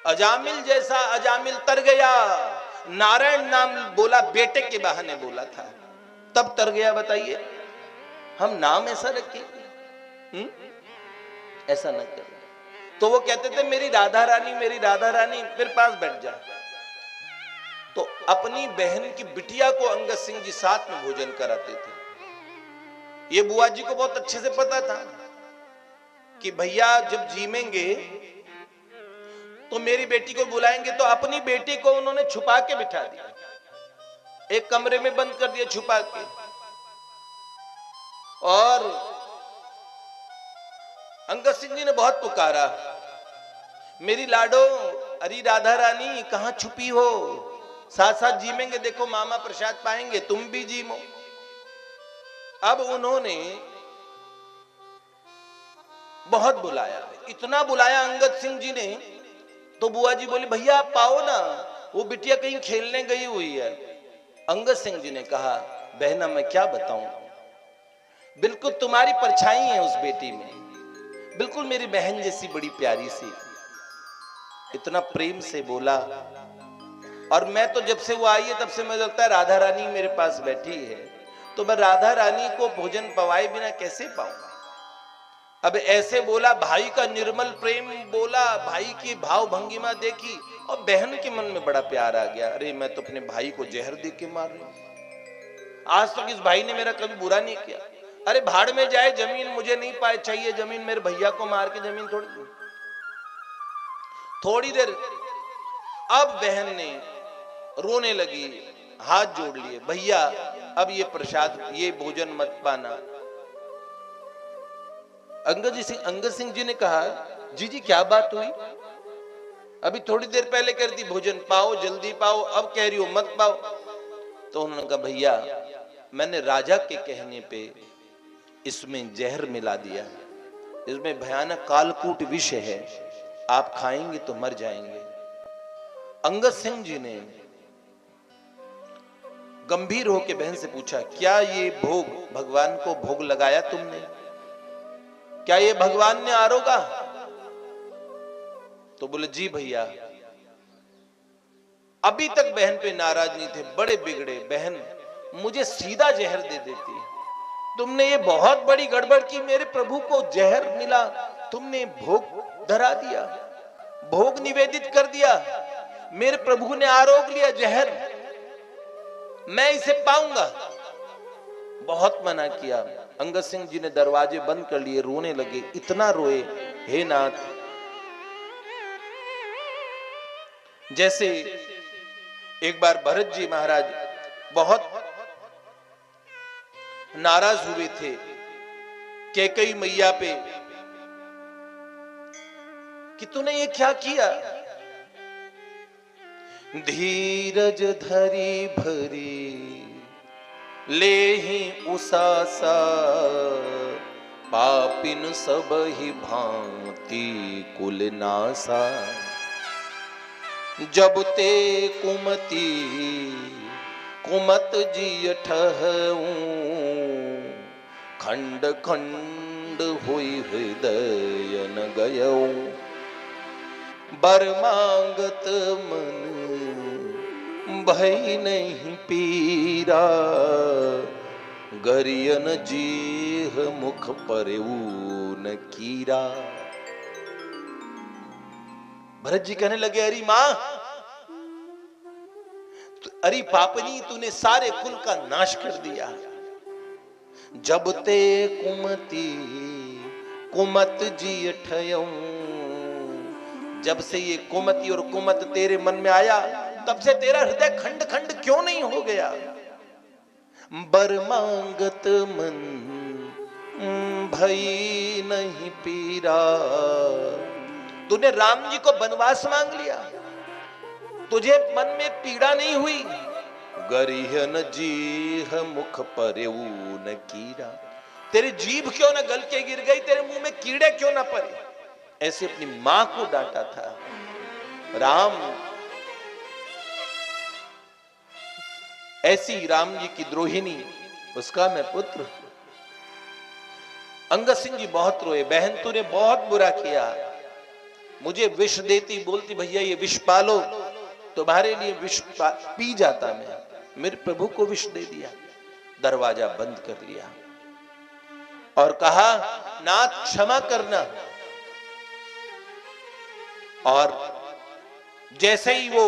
अजामिल जैसा अजामिल तर गया, नारायण नाम बोला, बेटे के बहाने बोला था, तब तर गया। बताइए, हम नाम ऐसा रखें? ऐसा न करें। तो वो कहते थे मेरी राधा रानी, मेरी राधा रानी, फिर पास बैठ जा। तो अपनी बहन की बिटिया को अंगद सिंह जी साथ में भोजन कराते थे। ये बुआ जी को बहुत अच्छे से पता था कि भैया जब जीमेंगे तो मेरी बेटी को बुलाएंगे, तो अपनी बेटी को उन्होंने छुपा के बिठा दिया, एक कमरे में बंद कर दिया छुपा के। और अंगद सिंह जी ने बहुत पुकारा, मेरी लाडो, अरे राधा रानी कहां छुपी हो, साथ साथ जीमेंगे, देखो मामा प्रसाद पाएंगे, तुम भी जीमो। अब उन्होंने बहुत बुलाया, इतना बुलाया अंगद सिंह जी ने, तो बुआ जी बोली भैया आप पाओ ना, वो बिटिया कहीं खेलने गई हुई है। अंगद सिंह जी ने कहा बहना मैं क्या बताऊं, बिल्कुल तुम्हारी परछाई है उस बेटी में, बिल्कुल मेरी बहन जैसी बड़ी प्यारी सी। इतना प्रेम से बोला। और मैं तो जब से वो आई है तब से मुझे लगता है राधा रानी मेरे पास बैठी है, तो मैं राधा रानी को भोजन पवाए बिना कैसे पाऊं। अब ऐसे बोला, भाई का निर्मल प्रेम बोला, भाई की भाव भंगिमा देखी और बहन के मन में बड़ा प्यार आ गया। अरे मैं तो अपने भाई को जहर दे के मार रही हूं, आज तक इस भाई ने मेरा कभी बुरा नहीं किया। अरे भाड़ में जाए जमीन, मुझे नहीं पाए चाहिए जमीन, मेरे भैया को मार के जमीन थोड़ी देर। अब बहन ने रोने लगी, हाथ जोड़ लिए, भैया अब ये प्रसाद, ये भोजन मत पाना। अंगद सिंह जी ने कहा जी क्या बात हुई, अभी थोड़ी देर पहले कह रही थी भोजन पाओ जल्दी पाओ, अब कह रही हो मत पाओ। तो उन्होंने कहा भैया मैंने राजा के कहने पे इसमें जहर मिला दिया, इसमें भयानक कालकूट विष है, आप खाएंगे तो मर जाएंगे। अंगद सिंह जी ने गंभीर होकर बहन से पूछा, क्या ये भोग भगवान को भोग लगाया तुमने, क्या ये भगवान ने आरोगा? तो बोले जी भैया। अभी तक बहन पे नाराज नहीं थे, बड़े बिगड़े, बहन मुझे सीधा जहर दे देती, तुमने ये बहुत बड़ी गड़बड़ की, मेरे प्रभु को जहर मिला, तुमने भोग धरा दिया, भोग निवेदित कर दिया, मेरे प्रभु ने आरोग लिया जहर, मैं इसे पाऊंगा। बहुत मना किया। अंगद सिंह जी ने दरवाजे बंद कर लिए, रोने लगे, इतना रोए, हे नाथ, जैसे एक बार भरत जी महाराज बहुत नाराज हुए थे कैकेयी मैया पे कि तूने ये क्या किया। धीरज धरी भरी लेहि उसासा, पापिन सब ही भांति कुल नासा। जब ते कुमति कुमत जिय ठहऊं, खंड खंड हुई हृदय न गयऊं। बर मांगत मन भई नहीं पीरा, गरियन जीह मुख परेऊ न कीरा। भरत जी कहने लगे, अरे मां, अरे पापनी, तूने सारे कुल का नाश कर दिया। जब ते कुमति कुमत जी ठयऊं, जब से ये कुमति और कुमत तेरे मन में आया, तब से तेरा हृदय खंड खंड क्यों नहीं हो गया। बर मांगत मन भई नहीं पीरा, तूने राम जी को वनवास मांग लिया, तुझे मन में पीड़ा नहीं हुई। गरिहन जीह मुख परेऊ न कीरा, तेरी जीभ क्यों न गल के गिर गई, तेरे मुंह में कीड़े क्यों न पड़े। ऐसे अपनी मां को डांटा था। राम, ऐसी राम जी की द्रोहिणी, उसका मैं पुत्र। अंगद सिंह जी बहुत रोए, बहन तूने बहुत बुरा किया, मुझे विष देती, बोलती भैया ये विष पालो, तुम्हारे लिए विष पी जाता मैं, मेरे प्रभु को विष दे दिया। दरवाजा बंद कर लिया और कहा, नाथ क्षमा करना। और जैसे ही वो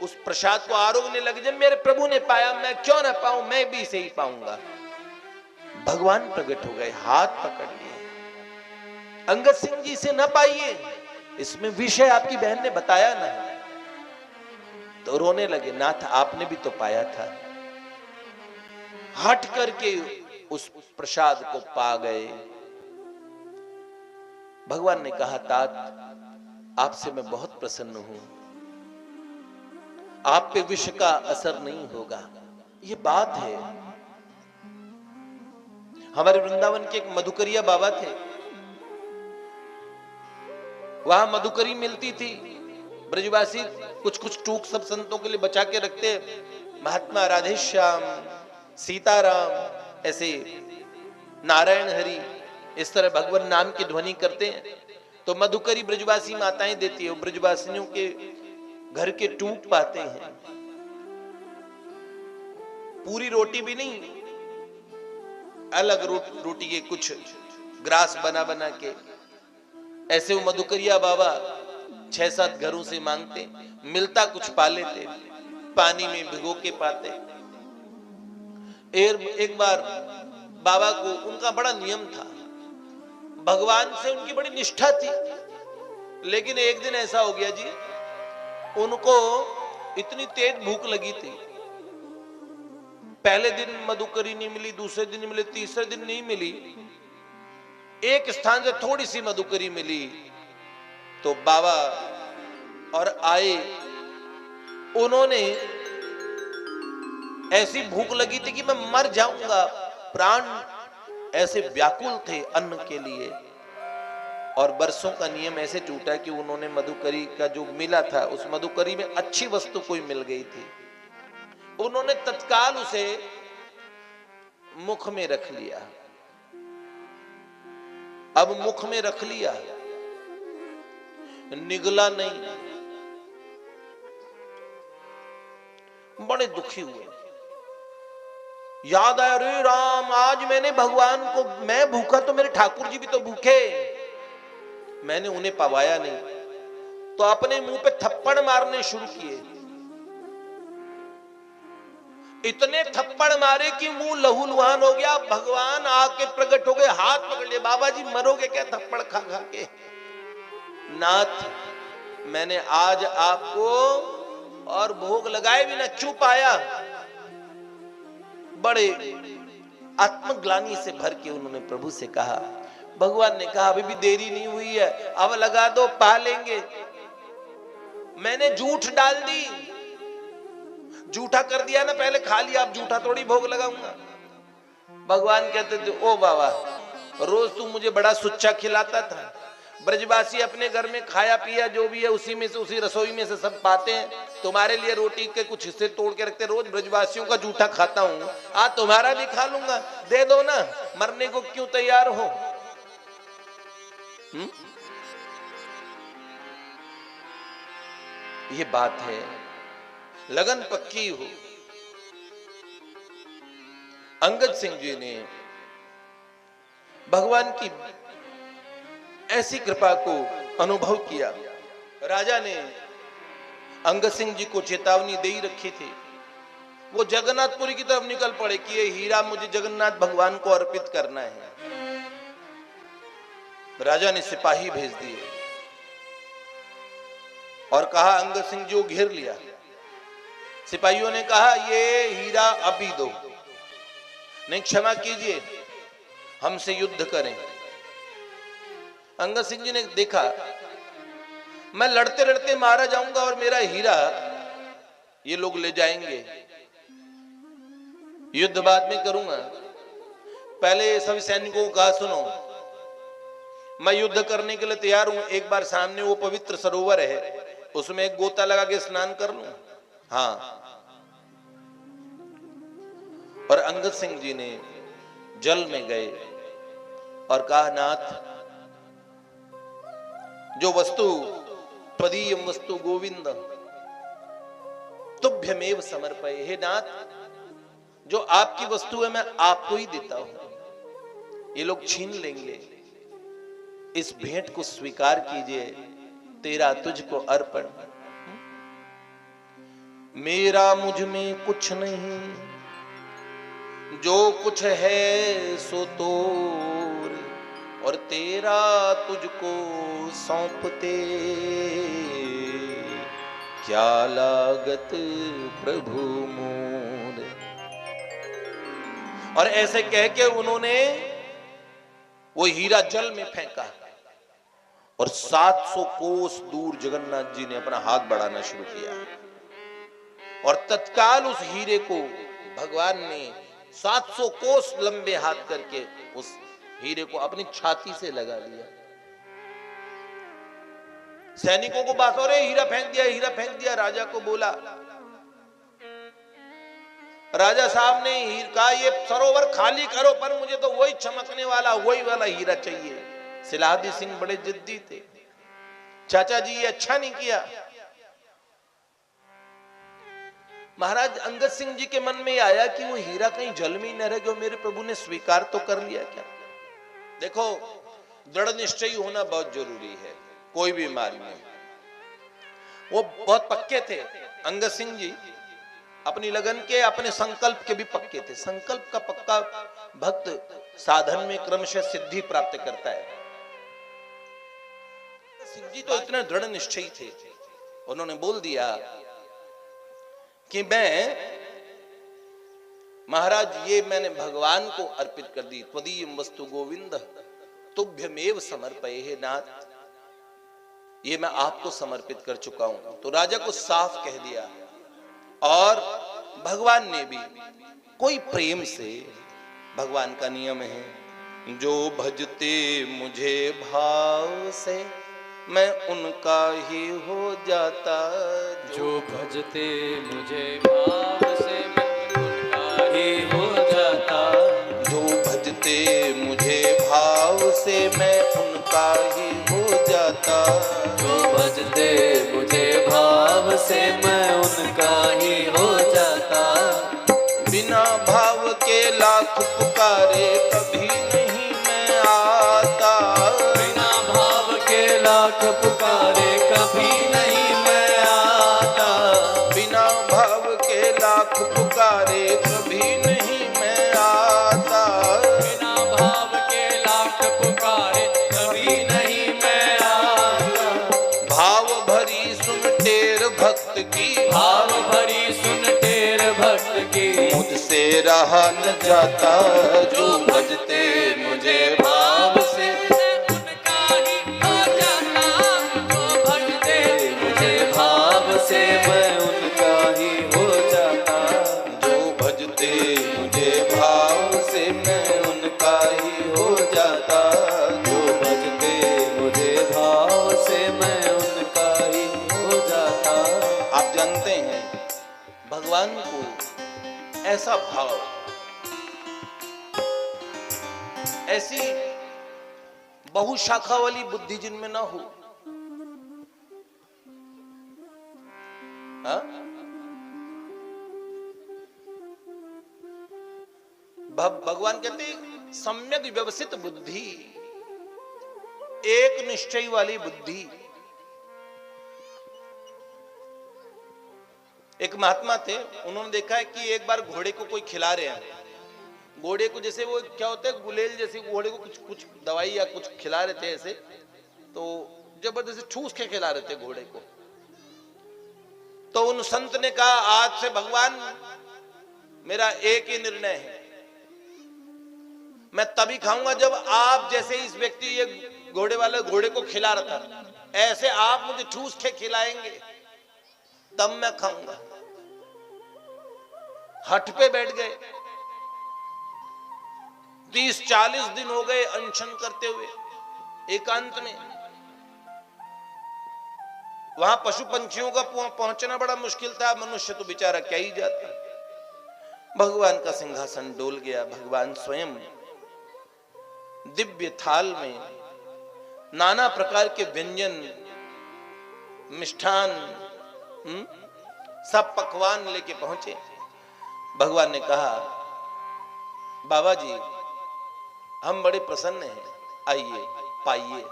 उस प्रसाद को आरोगने लगे, जब मेरे प्रभु ने पाया मैं क्यों ना पाऊं, मैं भी इसे ही पाऊंगा। भगवान प्रकट हो गए, हाथ पकड़ लिए, अंगद सिंह जी से न पाइए, इसमें विषय आपकी बहन ने बताया ना। तो रोने लगे, नाथ आपने भी तो पाया था। हट करके उस प्रसाद को पा गए। भगवान ने कहा, तात आपसे मैं बहुत प्रसन्न हूं, आप पे विष का असर नहीं होगा। ये बात है। हमारे वृंदावन के एक मधुकरिया बाबा थे, वहां मधुकरी मिलती थी। ब्रजवासी कुछ कुछ टूक सब संतों के लिए बचा के रखते, महात्मा राधेश्याम, सीताराम, ऐसे नारायण हरि, इस तरह भगवान नाम की ध्वनि करते हैं। तो मधुकरी ब्रजवासी माताएं देती है, ब्रजवासियों के घर के टूक पाते हैं। पूरी रोटी भी नहीं, अलग रोटी के कुछ ग्रास बना बना के, ऐसे वो मधुकरिया बाबा 6-7 घरों से मांगते, मिलता कुछ पा लेते, पानी में भिगो के पाते। एक बार बाबा को, उनका बड़ा नियम था, भगवान से उनकी बड़ी निष्ठा थी, लेकिन एक दिन ऐसा हो गया जी, उनको इतनी तेज भूख लगी थी। पहले दिन मधुकरी नहीं मिली, दूसरे दिन नहीं मिली, तीसरे दिन नहीं मिली, एक स्थान से थोड़ी सी मधुकरी मिली। तो बाबा और आए, उन्होंने, ऐसी भूख लगी थी कि मैं मर जाऊंगा, प्राण ऐसे व्याकुल थे अन्न के लिए। और बरसों का नियम ऐसे टूटा कि उन्होंने मधुकरी का जो मिला था, उस मधुकरी में अच्छी वस्तु कोई मिल गई थी, उन्होंने तत्काल उसे मुख में रख लिया। अब मुख में रख लिया, निगला नहीं, बड़े दुखी हुए। याद आया, रे राम, आज मैंने भगवान को, मैं भूखा तो मेरे ठाकुर जी भी तो भूखे, मैंने उन्हें पवाया नहीं। तो अपने मुंह पे थप्पड़ मारने शुरू किए, इतने थप्पड़ मारे कि मुंह लहूलुहान हो गया। भगवान आके प्रकट हो गए, हाथ पकड़ लिए, बाबा जी मरोगे क्या थप्पड़ खा खा के? नाथ, मैंने आज आपको और भोग लगाए भी ना, क्यों पाया? बड़े आत्मग्लानि से भर के उन्होंने प्रभु से कहा। भगवान ने कहा, अभी भी देरी नहीं हुई है, अब लगा दो, पा लेंगे। मैंने झूठ डाल दी, झूठा कर दिया ना, पहले खा लिया, अब झूठा थोड़ी भोग लगाऊंगा। भगवान कहते थे, ओ बाबा, रोज तू मुझे बड़ा सुच्चा खिलाता था, ब्रजवासी अपने घर में खाया पिया जो भी है उसी में से, उसी रसोई में से सब पाते हैं, तुम्हारे लिए रोटी के कुछ हिस्से तोड़ के रखते, रोज ब्रजवासियों का जूठा खाता हूं, आज तुम्हारा भी खा लूंगा, दे दो ना, मरने को क्यों तैयार हो? ये बात है, लगन पक्की हो। अंगद सिंह जी ने भगवान की ऐसी कृपा को अनुभव किया। राजा ने अंगद सिंह जी को चेतावनी दे ही रखी थी, वो जगन्नाथपुरी की तरफ निकल पड़े कि ये हीरा मुझे जगन्नाथ भगवान को अर्पित करना है। राजा ने सिपाही भेज दिए और कहा, अंगद सिंह जी को घेर लिया। सिपाहियों ने कहा, ये हीरा अभी दो, नहीं क्षमा कीजिए, हमसे युद्ध करें। अंगद सिंह जी ने देखा, मैं लड़ते लड़ते मारा जाऊंगा और मेरा हीरा ये लोग ले जाएंगे, युद्ध बाद में करूंगा। पहले सभी सैनिकों को कहा, सुनो, मैं युद्ध करने के लिए तैयार हूं, एक बार सामने वो पवित्र सरोवर है, उसमें एक गोता लगा के स्नान कर लूं। हाँ। और अंगद सिंह जी ने जल में गए और कहा, नाथ, जो वस्तु त्वदीयम वस्तु गोविंद तुभ्यमेव समर्पये, हे नाथ, जो आपकी वस्तु है मैं आपको ही देता हूं, ये लोग छीन लेंगे, इस भेंट को स्वीकार कीजिए, तेरा तुझको अर्पण। मेरा मुझ में कुछ नहीं, जो कुछ है सो तोर, और तेरा तुझको सौंपते क्या लागत प्रभु मोर। और ऐसे कह के उन्होंने वो हीरा जल में फेंका और 700 कोस दूर जगन्नाथ जी ने अपना हाथ बढ़ाना शुरू किया और तत्काल उस हीरे को भगवान ने 700 कोस लंबे हाथ करके उस हीरे को अपनी छाती से लगा लिया। सैनिकों को बात हो रही, हीरा फेंक दिया, हीरा फेंक दिया। राजा को बोला, राजा साहब ने हीर कहा ये सरोवर खाली करो, पर मुझे तो वही चमकने वाला वही वाला हीरा चाहिए। सिलाहदी सिंह बड़े जिद्दी थे, चाचा जी ये अच्छा नहीं किया। महाराज अंगद सिंह जी के मन में आया कि वो हीरा कहीं जल में ही न रह गया, मेरे प्रभु ने स्वीकार तो कर लिया क्या। देखो दृढ़ निश्चयी होना बहुत जरूरी है कोई भी मार्ग में। वो बहुत पक्के थे अंगद सिंह जी, अपनी लगन के अपने संकल्प के भी पक्के थे। संकल्प का पक्का भक्त साधन में क्रमशः सिद्धि प्राप्त करता है। सिंह जी तो इतने दृढ़ निश्चयी थे, उन्होंने बोल दिया कि मैं महाराज ये मैंने भगवान को अर्पित कर दी। त्वदीयं वस्तु गोविंद तुभ्यमेव समर्पये नाथ, ये मैं आपको समर्पित कर चुका हूं। तो राजा को साफ कह दिया और भगवान ने भी कोई प्रेम से, भगवान का नियम है जो भजते मुझे भाव से मैं उनका ही हो जाता, जो भजते मुझे भाव से मैं उनका ही हो जाता, जो भजते मुझे भाव से मैं उनका ही हो जाता, जो भजते मुझे भाव से मैं उनका ही हो जाता। बिना भाव के लाख पुकारे कभी नहीं मैं आता, बिना भाव के लाख पुकारे कभी नहीं मैं आता, बिना भाव के लाख पुकारे कभी नहीं मैं आता, बिना भाव के लाख पुकारे कभी नहीं मैं आता। भाव भरी सुन टेर भक्त की, भाव भरी सुन टेर भक्त की, मुझसे रहा न जाता, जो भजते मुझे भाव से उनका ही हो जाता, जो भजते मुझे भाव से मैं उनका ही हो जाता, जो भजते मुझे भाव से मैं उनका ही हो जाता, जो भजते मुझे भाव से मैं उनका ही हो जाता। आप जानते हैं भगवान को ऐसा भाव, ऐसी बहुशाखा वाली बुद्धि जिनमें ना हो, हाँ? भगवान कहते सम्यक व्यवस्थित बुद्धि, एक निश्चय वाली बुद्धि। एक महात्मा थे, उन्होंने देखा है कि एक बार घोड़े को कोई खिला रहे हैं, घोड़े को जैसे वो क्या होता है गुलेल जैसे घोड़े को कुछ कुछ दवाई या कुछ खिला रहे थे ऐसे, तो जबरदस्ती ठूस के खिला रहे थे घोड़े को। तो उन संत ने कहा आज से भगवान मेरा एक ही निर्णय है, मैं तभी खाऊंगा जब आप जैसे इस व्यक्ति ये घोड़े वाले घोड़े को खिला रहा था, ऐसे आप मुझे ठूस के खिलाएंगे तब मैं खाऊंगा। हट पे बैठ गए, 30-40 दिन हो गए अनशन करते हुए एकांत में। वहां पशु पंछियों का पहुंचना बड़ा मुश्किल था, मनुष्य तो बेचारा क्या ही जाता। भगवान का सिंहासन डोल गया, भगवान स्वयं दिव्य थाल में नाना प्रकार के व्यंजन, मिष्ठान, सब पकवान लेके पहुंचे। भगवान ने कहा बाबा जी हम बड़े प्रसन्न हैं, आइए पाइए।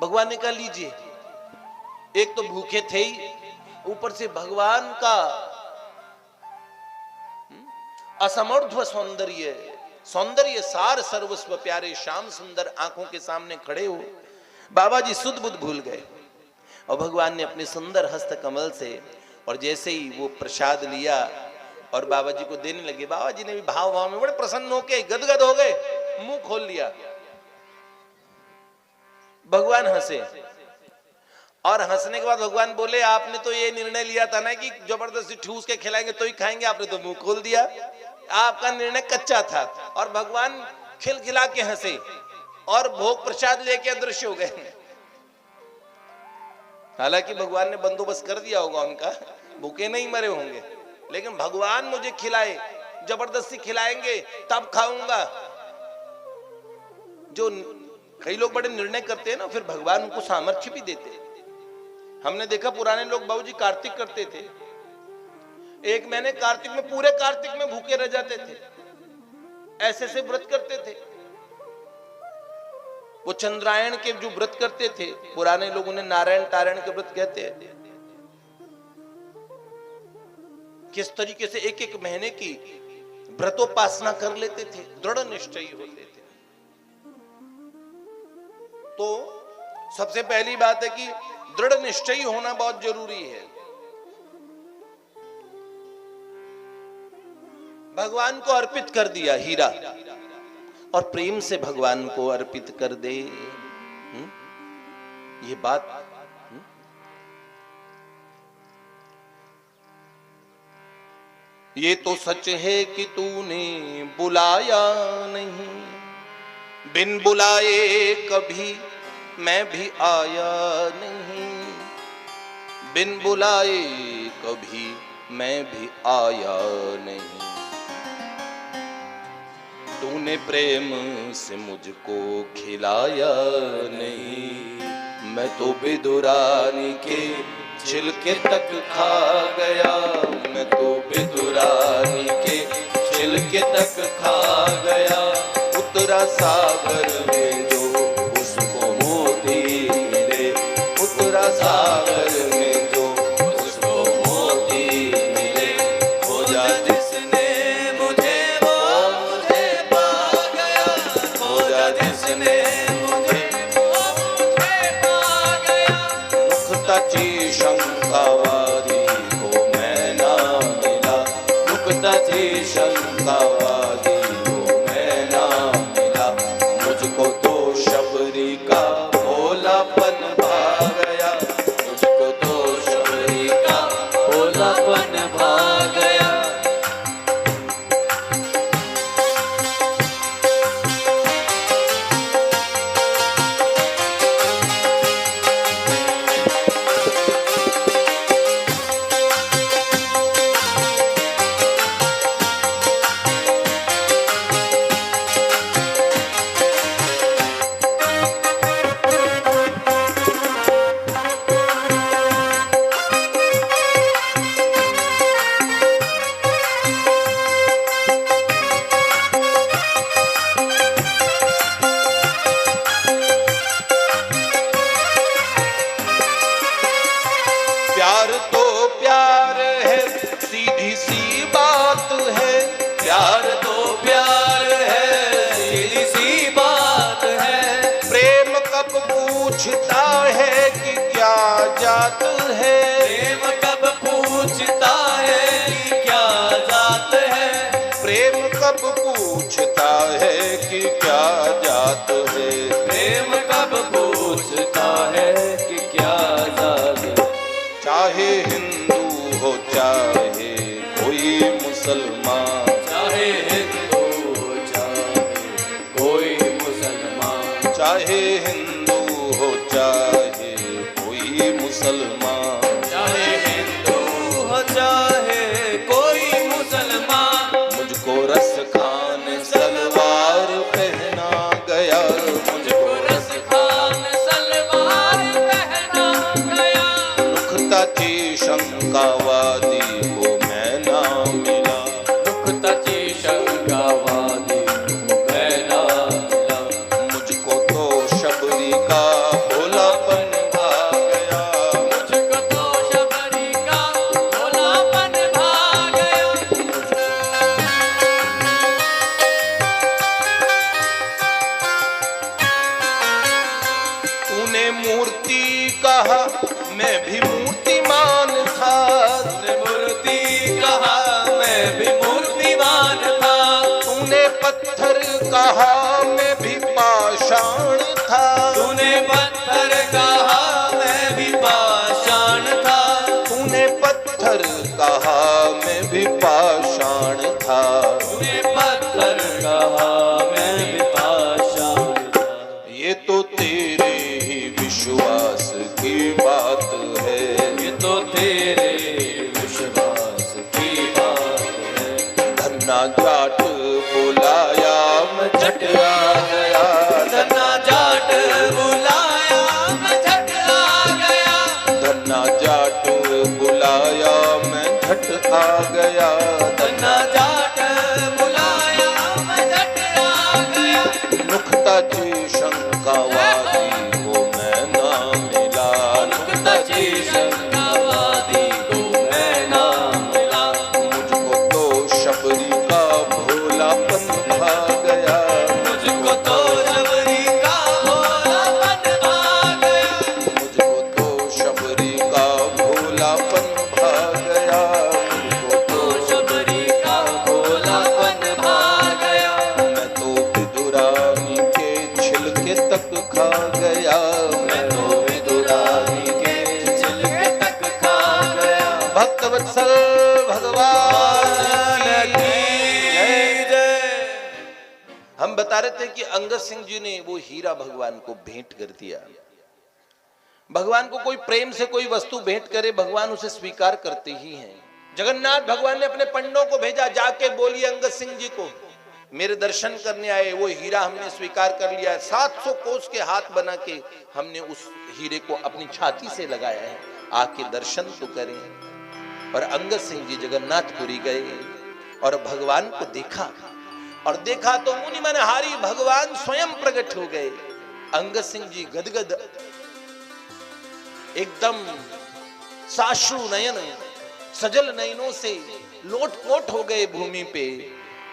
भगवान ने कहा लीजिए। एक तो भूखे थे ही, ऊपर से भगवान का असमर्थ सौंदर्य, सौंदर्य सार सर्वस्व प्यारे श्याम सुंदर आंखों के सामने खड़े हो बाबा जी सुध बुध भूल गए। और भगवान ने अपने सुंदर हस्त कमल से और जैसे ही वो प्रसाद लिया और बाबा जी को देने लगे, बाबा जी ने भी भाव भाव में बड़े प्रसन्न होके गदगद हो गए, मुंह खोल लिया। भगवान हंसे और हंसने के बाद भगवान बोले, आपने तो ये निर्णय लिया था ना कि जबरदस्ती ठूस के खिलाएंगे तो ही खाएंगे, आपने तो मुंह खोल दिया, आपका निर्णय कच्चा था। और भगवान खिलखिला के हंसे और भोग प्रसाद लेके अदृश्य हो गए। हालांकि भगवान ने बंदोबस्त कर दिया होगा उनका, भूखे नहीं मरे होंगे, लेकिन भगवान मुझे खिलाए, जबरदस्ती खिलाएंगे तब खाऊंगा। जो कई लोग बड़े निर्णय करते हैं ना, फिर भगवान उनको सामर्थ्य भी देते हैं। हमने देखा पुराने लोग बाबूजी कार्तिक करते थे, एक महीने कार्तिक में पूरे कार्तिक में भूखे रह जाते थे, ऐसे से व्रत करते थे। वो चंद्रायण के जो व्रत करते थे, पुराने लोग उन्हें नारायण तारायण के व्रत कहते हैं। किस तरीके से एक एक महीने की व्रतोपासना कर लेते थे, दृढ़ निश्चयी होते थे। तो सबसे पहली बात है कि दृढ़ निश्चयी होना बहुत जरूरी है। भगवान को अर्पित कर दिया हीरा, और प्रेम से भगवान को अर्पित कर दे, ये बात ये तो सच है कि तूने बुलाया नहीं, बिन बुलाए कभी मैं भी आया नहीं, बिन बुलाए कभी मैं भी आया नहीं। तूने प्रेम से मुझको खिलाया नहीं, मैं तो बिदुरानी के छिलके तक खा गया, मैं तो बिदुरानी के छिलके तक खा गया। उतरा सागर में जो उसको मोती मिले, उतरा सागर में जो उसको मोती मिले, खोजा जिसने मुझे वो मुझे पा गया, खोजा जिसने मुझे वो मुझे पा गया। नुक्ता ची शंकावादी को मैं ना मिला, नुक्ता ची शंकावादी मुझको तो शबरी का भोलापन भा गया, मुझको तो शबरी का भोलापन भा गया। प्यार तो प्यार है, सीधी सी बात है, प्यार तो प्यार है, सीधी सी बात है। प्रेम कब पूछता है कि क्या जात है, प्रेम कब पूछता है कि क्या जात है, प्रेम कब पूछता है कि क्या जात है, प्रेम कब पूछता है कि क्या जात है। चाहे हिंदू हो चाहे कोई मुसलमान, चाहे हिंदू हो चाहे कोई मुसलमान, चाहे हिंदू हो चाहे कोई मुसलमान, चाहे हिंदू हो चाहे कोई मुसलमान। मुझको रस खान सलवार पहना गया, मुझको रस खान सलवार पहना गया। नुक्ता ची शंकावादी को मैं ना मिला, नुक्ता ची शंकावादी को मैं ना मिला। मुझको तो शबरी का भोलापन भा गया, मुझको तो शबरी का मूर्ति कहा मैं भी मूर्तिमान था। तूने मूर्ति कहा मैं भी मूर्तिमान था। तूने पत्थर कहा मैं भी पाषाण था। तूने पत्थर कहा मैं भी पाषाण था। तूने पत्थर कहा मैं भी पाषाण था। तूने पत्थर कहा मैं भी पाषाण था। ये तो तेरे ही विश्वास की बात है। ये तो तेरे विश्वास की बात है। धन्ना जाट बुलाया मैं झट आ गया। धन्ना जाट बुलाया मैं झट आ गया। धन्ना जाट बुलाया मैं झट आ गया। धन्ना जाट बुलाया मैं झट आ गया। नुक्ता जी शंकावादी को मैं ना मिला। नुक्ता जी शंकावादी को मैं ना मिला। मुझको तो शबरी का भोलापन भा गया। मुझको तो शबरी का भोलापन आ गया। मुझको तो शबरी का भोलापन भा गया। मुझको तो शबरी का भोलापन भा गया। मैं तो विदुरानी के छिलके तक खा गया। मैं तो विदुरानी के छिलके तक खा गया। भक्त वत्सल भगवान की जय। हम बता रहे थे कि अंगद सिंह जी ने वो हीरा भगवान को भेंट कर दिया। भगवान को कोई प्रेम से कोई वस्तु भेंट करे, भगवान उसे स्वीकार करते ही हैं। जगन्नाथ भगवान ने अपने पंडों को भेजा, जाके बोलिए अंगद सिंह जी को मेरे दर्शन करने आए, वो हीरा हमने स्वीकार कर लिया है। 700 कोस के हाथ बना के हमने उस हीरे को अपनी छाती से लगाया है, आके दर्शन तो करें। और अंगद सिंह जी जगन्नाथपुरी गए और भगवान को देखा, और देखा तो मुनि मनहारी भगवान स्वयं प्रकट हो गए। अंगद सिंह जी गदगद एकदम साश्रु नयन सजल नयनों से लोटपोट हो गए भूमि पे,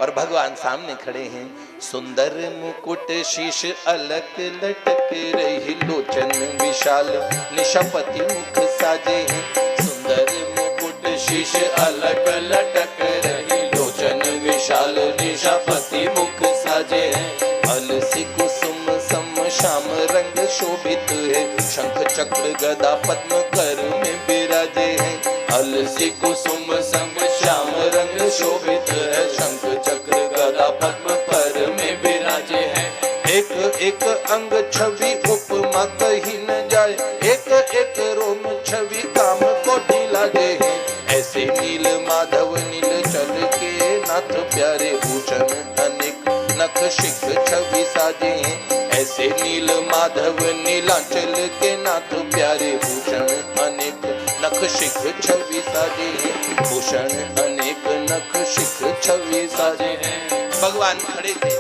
और भगवान सामने खड़े हैं। सुंदर मुकुट शीश अलक लटक रही लोचन विशाल निशपति मुख साजे हैं। सुंदर मुकुट शीश अलक लटक रही लोचन विशाल निशपति मुख साजे हैं। अलसी कुसुम सम श्याम रंग शोभित है। शंख चक्र गदा पद्म कर में विराजे हैं। अलसी कुसुम सम श्याम रंग शोभित है। शंख चक्र गदा पद्म पर में विराजे हैं। एक एक अंग छवि उपमा कही न जाए। एक एक रोम छवि काम को दिलाजे हैं। ऐसे नील माधव नील चल के नाथ प्यारे भूषण अनेक नख शिख छवि साजे हैं। ऐसे नील माधव नीलांचल के नाथ प्यारे भूषण अनेक नख शिख छवि साजे हैं। भूषण अनेक नख शिख छवि साजे हैं। भगवान खड़े थे।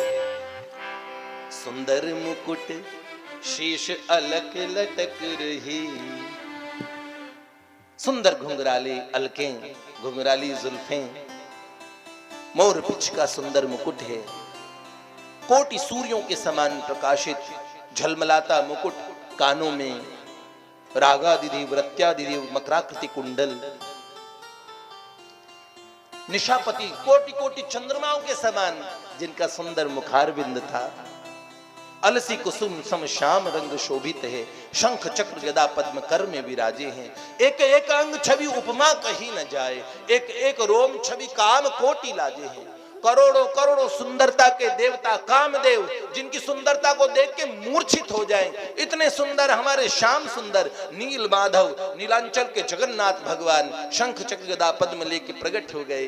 सुंदर मुकुट शीश अलक लटक रही। सुंदर घुंघराले अलकें, घुंघराली जुल्फें, मोर पिछ का सुंदर मुकुट है। कोटि सूर्यों के समान प्रकाशित झलमलाता मुकुट, कानों में रागादिधि वृत्यादिधि मकराकृति कुंडल, निशापति कोटि कोटि चंद्रमाओं के समान जिनका सुंदर मुखारविंद था। अलसी कुसुम सम श्याम रंग शोभित है। शंख चक्र गदा पद्म कर में विराजे हैं। एक एक अंग छवि उपमा कही न जाए। एक एक रोम छवि काम कोटि लाजे हैं। करोड़ों करोड़ों सुंदरता के देवता कामदेव जिनकी सुंदरता को देख के मूर्छित हो जाएं, इतने सुंदर हमारे श्याम सुंदर नील माधव नीलांचल के जगन्नाथ भगवान शंख चक्र गदा पद्म लेके प्रकट हो गए।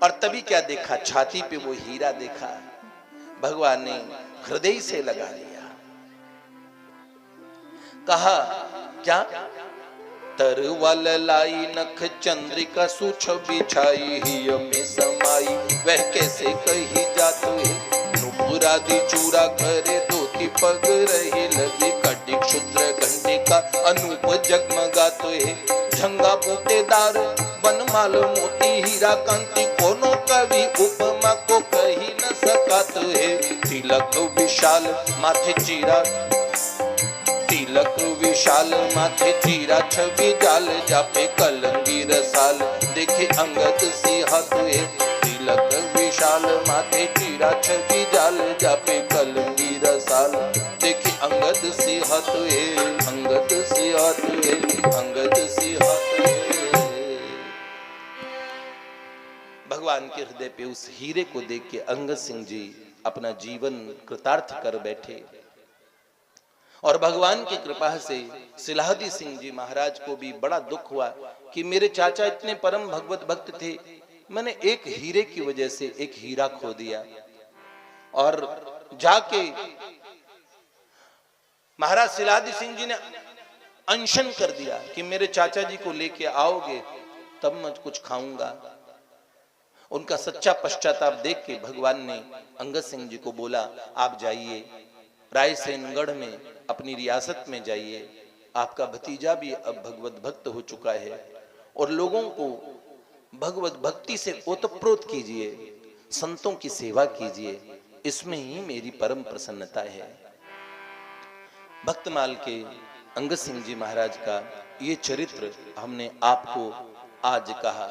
और तभी क्या देखा, छाती पे वो हीरा देखा। भगवान ने हृदय से लगा लिया। कहा क्या, तरवल लाई नख चंद्रिका सुछबि छाई हिय में समाई। वह कैसे कही जातु है, नुपुरादि चूड़ा करे धोती पग रही लगी। कटी क्षुद्र घंटिका अनूप जगमगातो है। झंगा बूटेदार बनमाल मोती हीरा कांति कोनो कवि उपमा को कही न सकात है। तिलक विशाल माथे चीरा तिलक विशाल माथे चीरा छवि जाल जापे कलंगी रसाल देखे अंगद सिंहत है। तिलक विशाल माथे चीरा छवि जाल जापे कलंगी रसाल देखे अंगद सिंहत है। अंगद सिंहत है। अंगद सिंहत है। भगवान के हृदय पे उस हीरे को देख के अंगद सिंह जी अपना जीवन कृतार्थ कर बैठे। और भगवान की कृपा से सिलाहदी सिंह जी महाराज को भी बड़ा दुख हुआ कि मेरे चाचा इतने परम भगवत भक्त थे, मैंने एक हीरे की वजह से एक हीरा खो दिया। और जाके महाराज सिलाहदी सिंह जी ने अनशन कर दिया कि मेरे चाचा जी को लेके आओगे तब मैं कुछ खाऊंगा। उनका सच्चा पश्चाताप देख के भगवान ने अंगद सिंह जी को बोला, आप जाइए रायसेनगढ़ में अपनी रियासत में जाइए, आपका भतीजा भी अब भगवत भक्त हो चुका है और लोगों को भगवत भक्ति से ओतप्रोत कीजिए, संतों की सेवा कीजिए, इसमें ही मेरी परम प्रसन्नता है। भक्तमाल के अंगद सिंह जी महाराज का ये चरित्र हमने आपको आज कहा।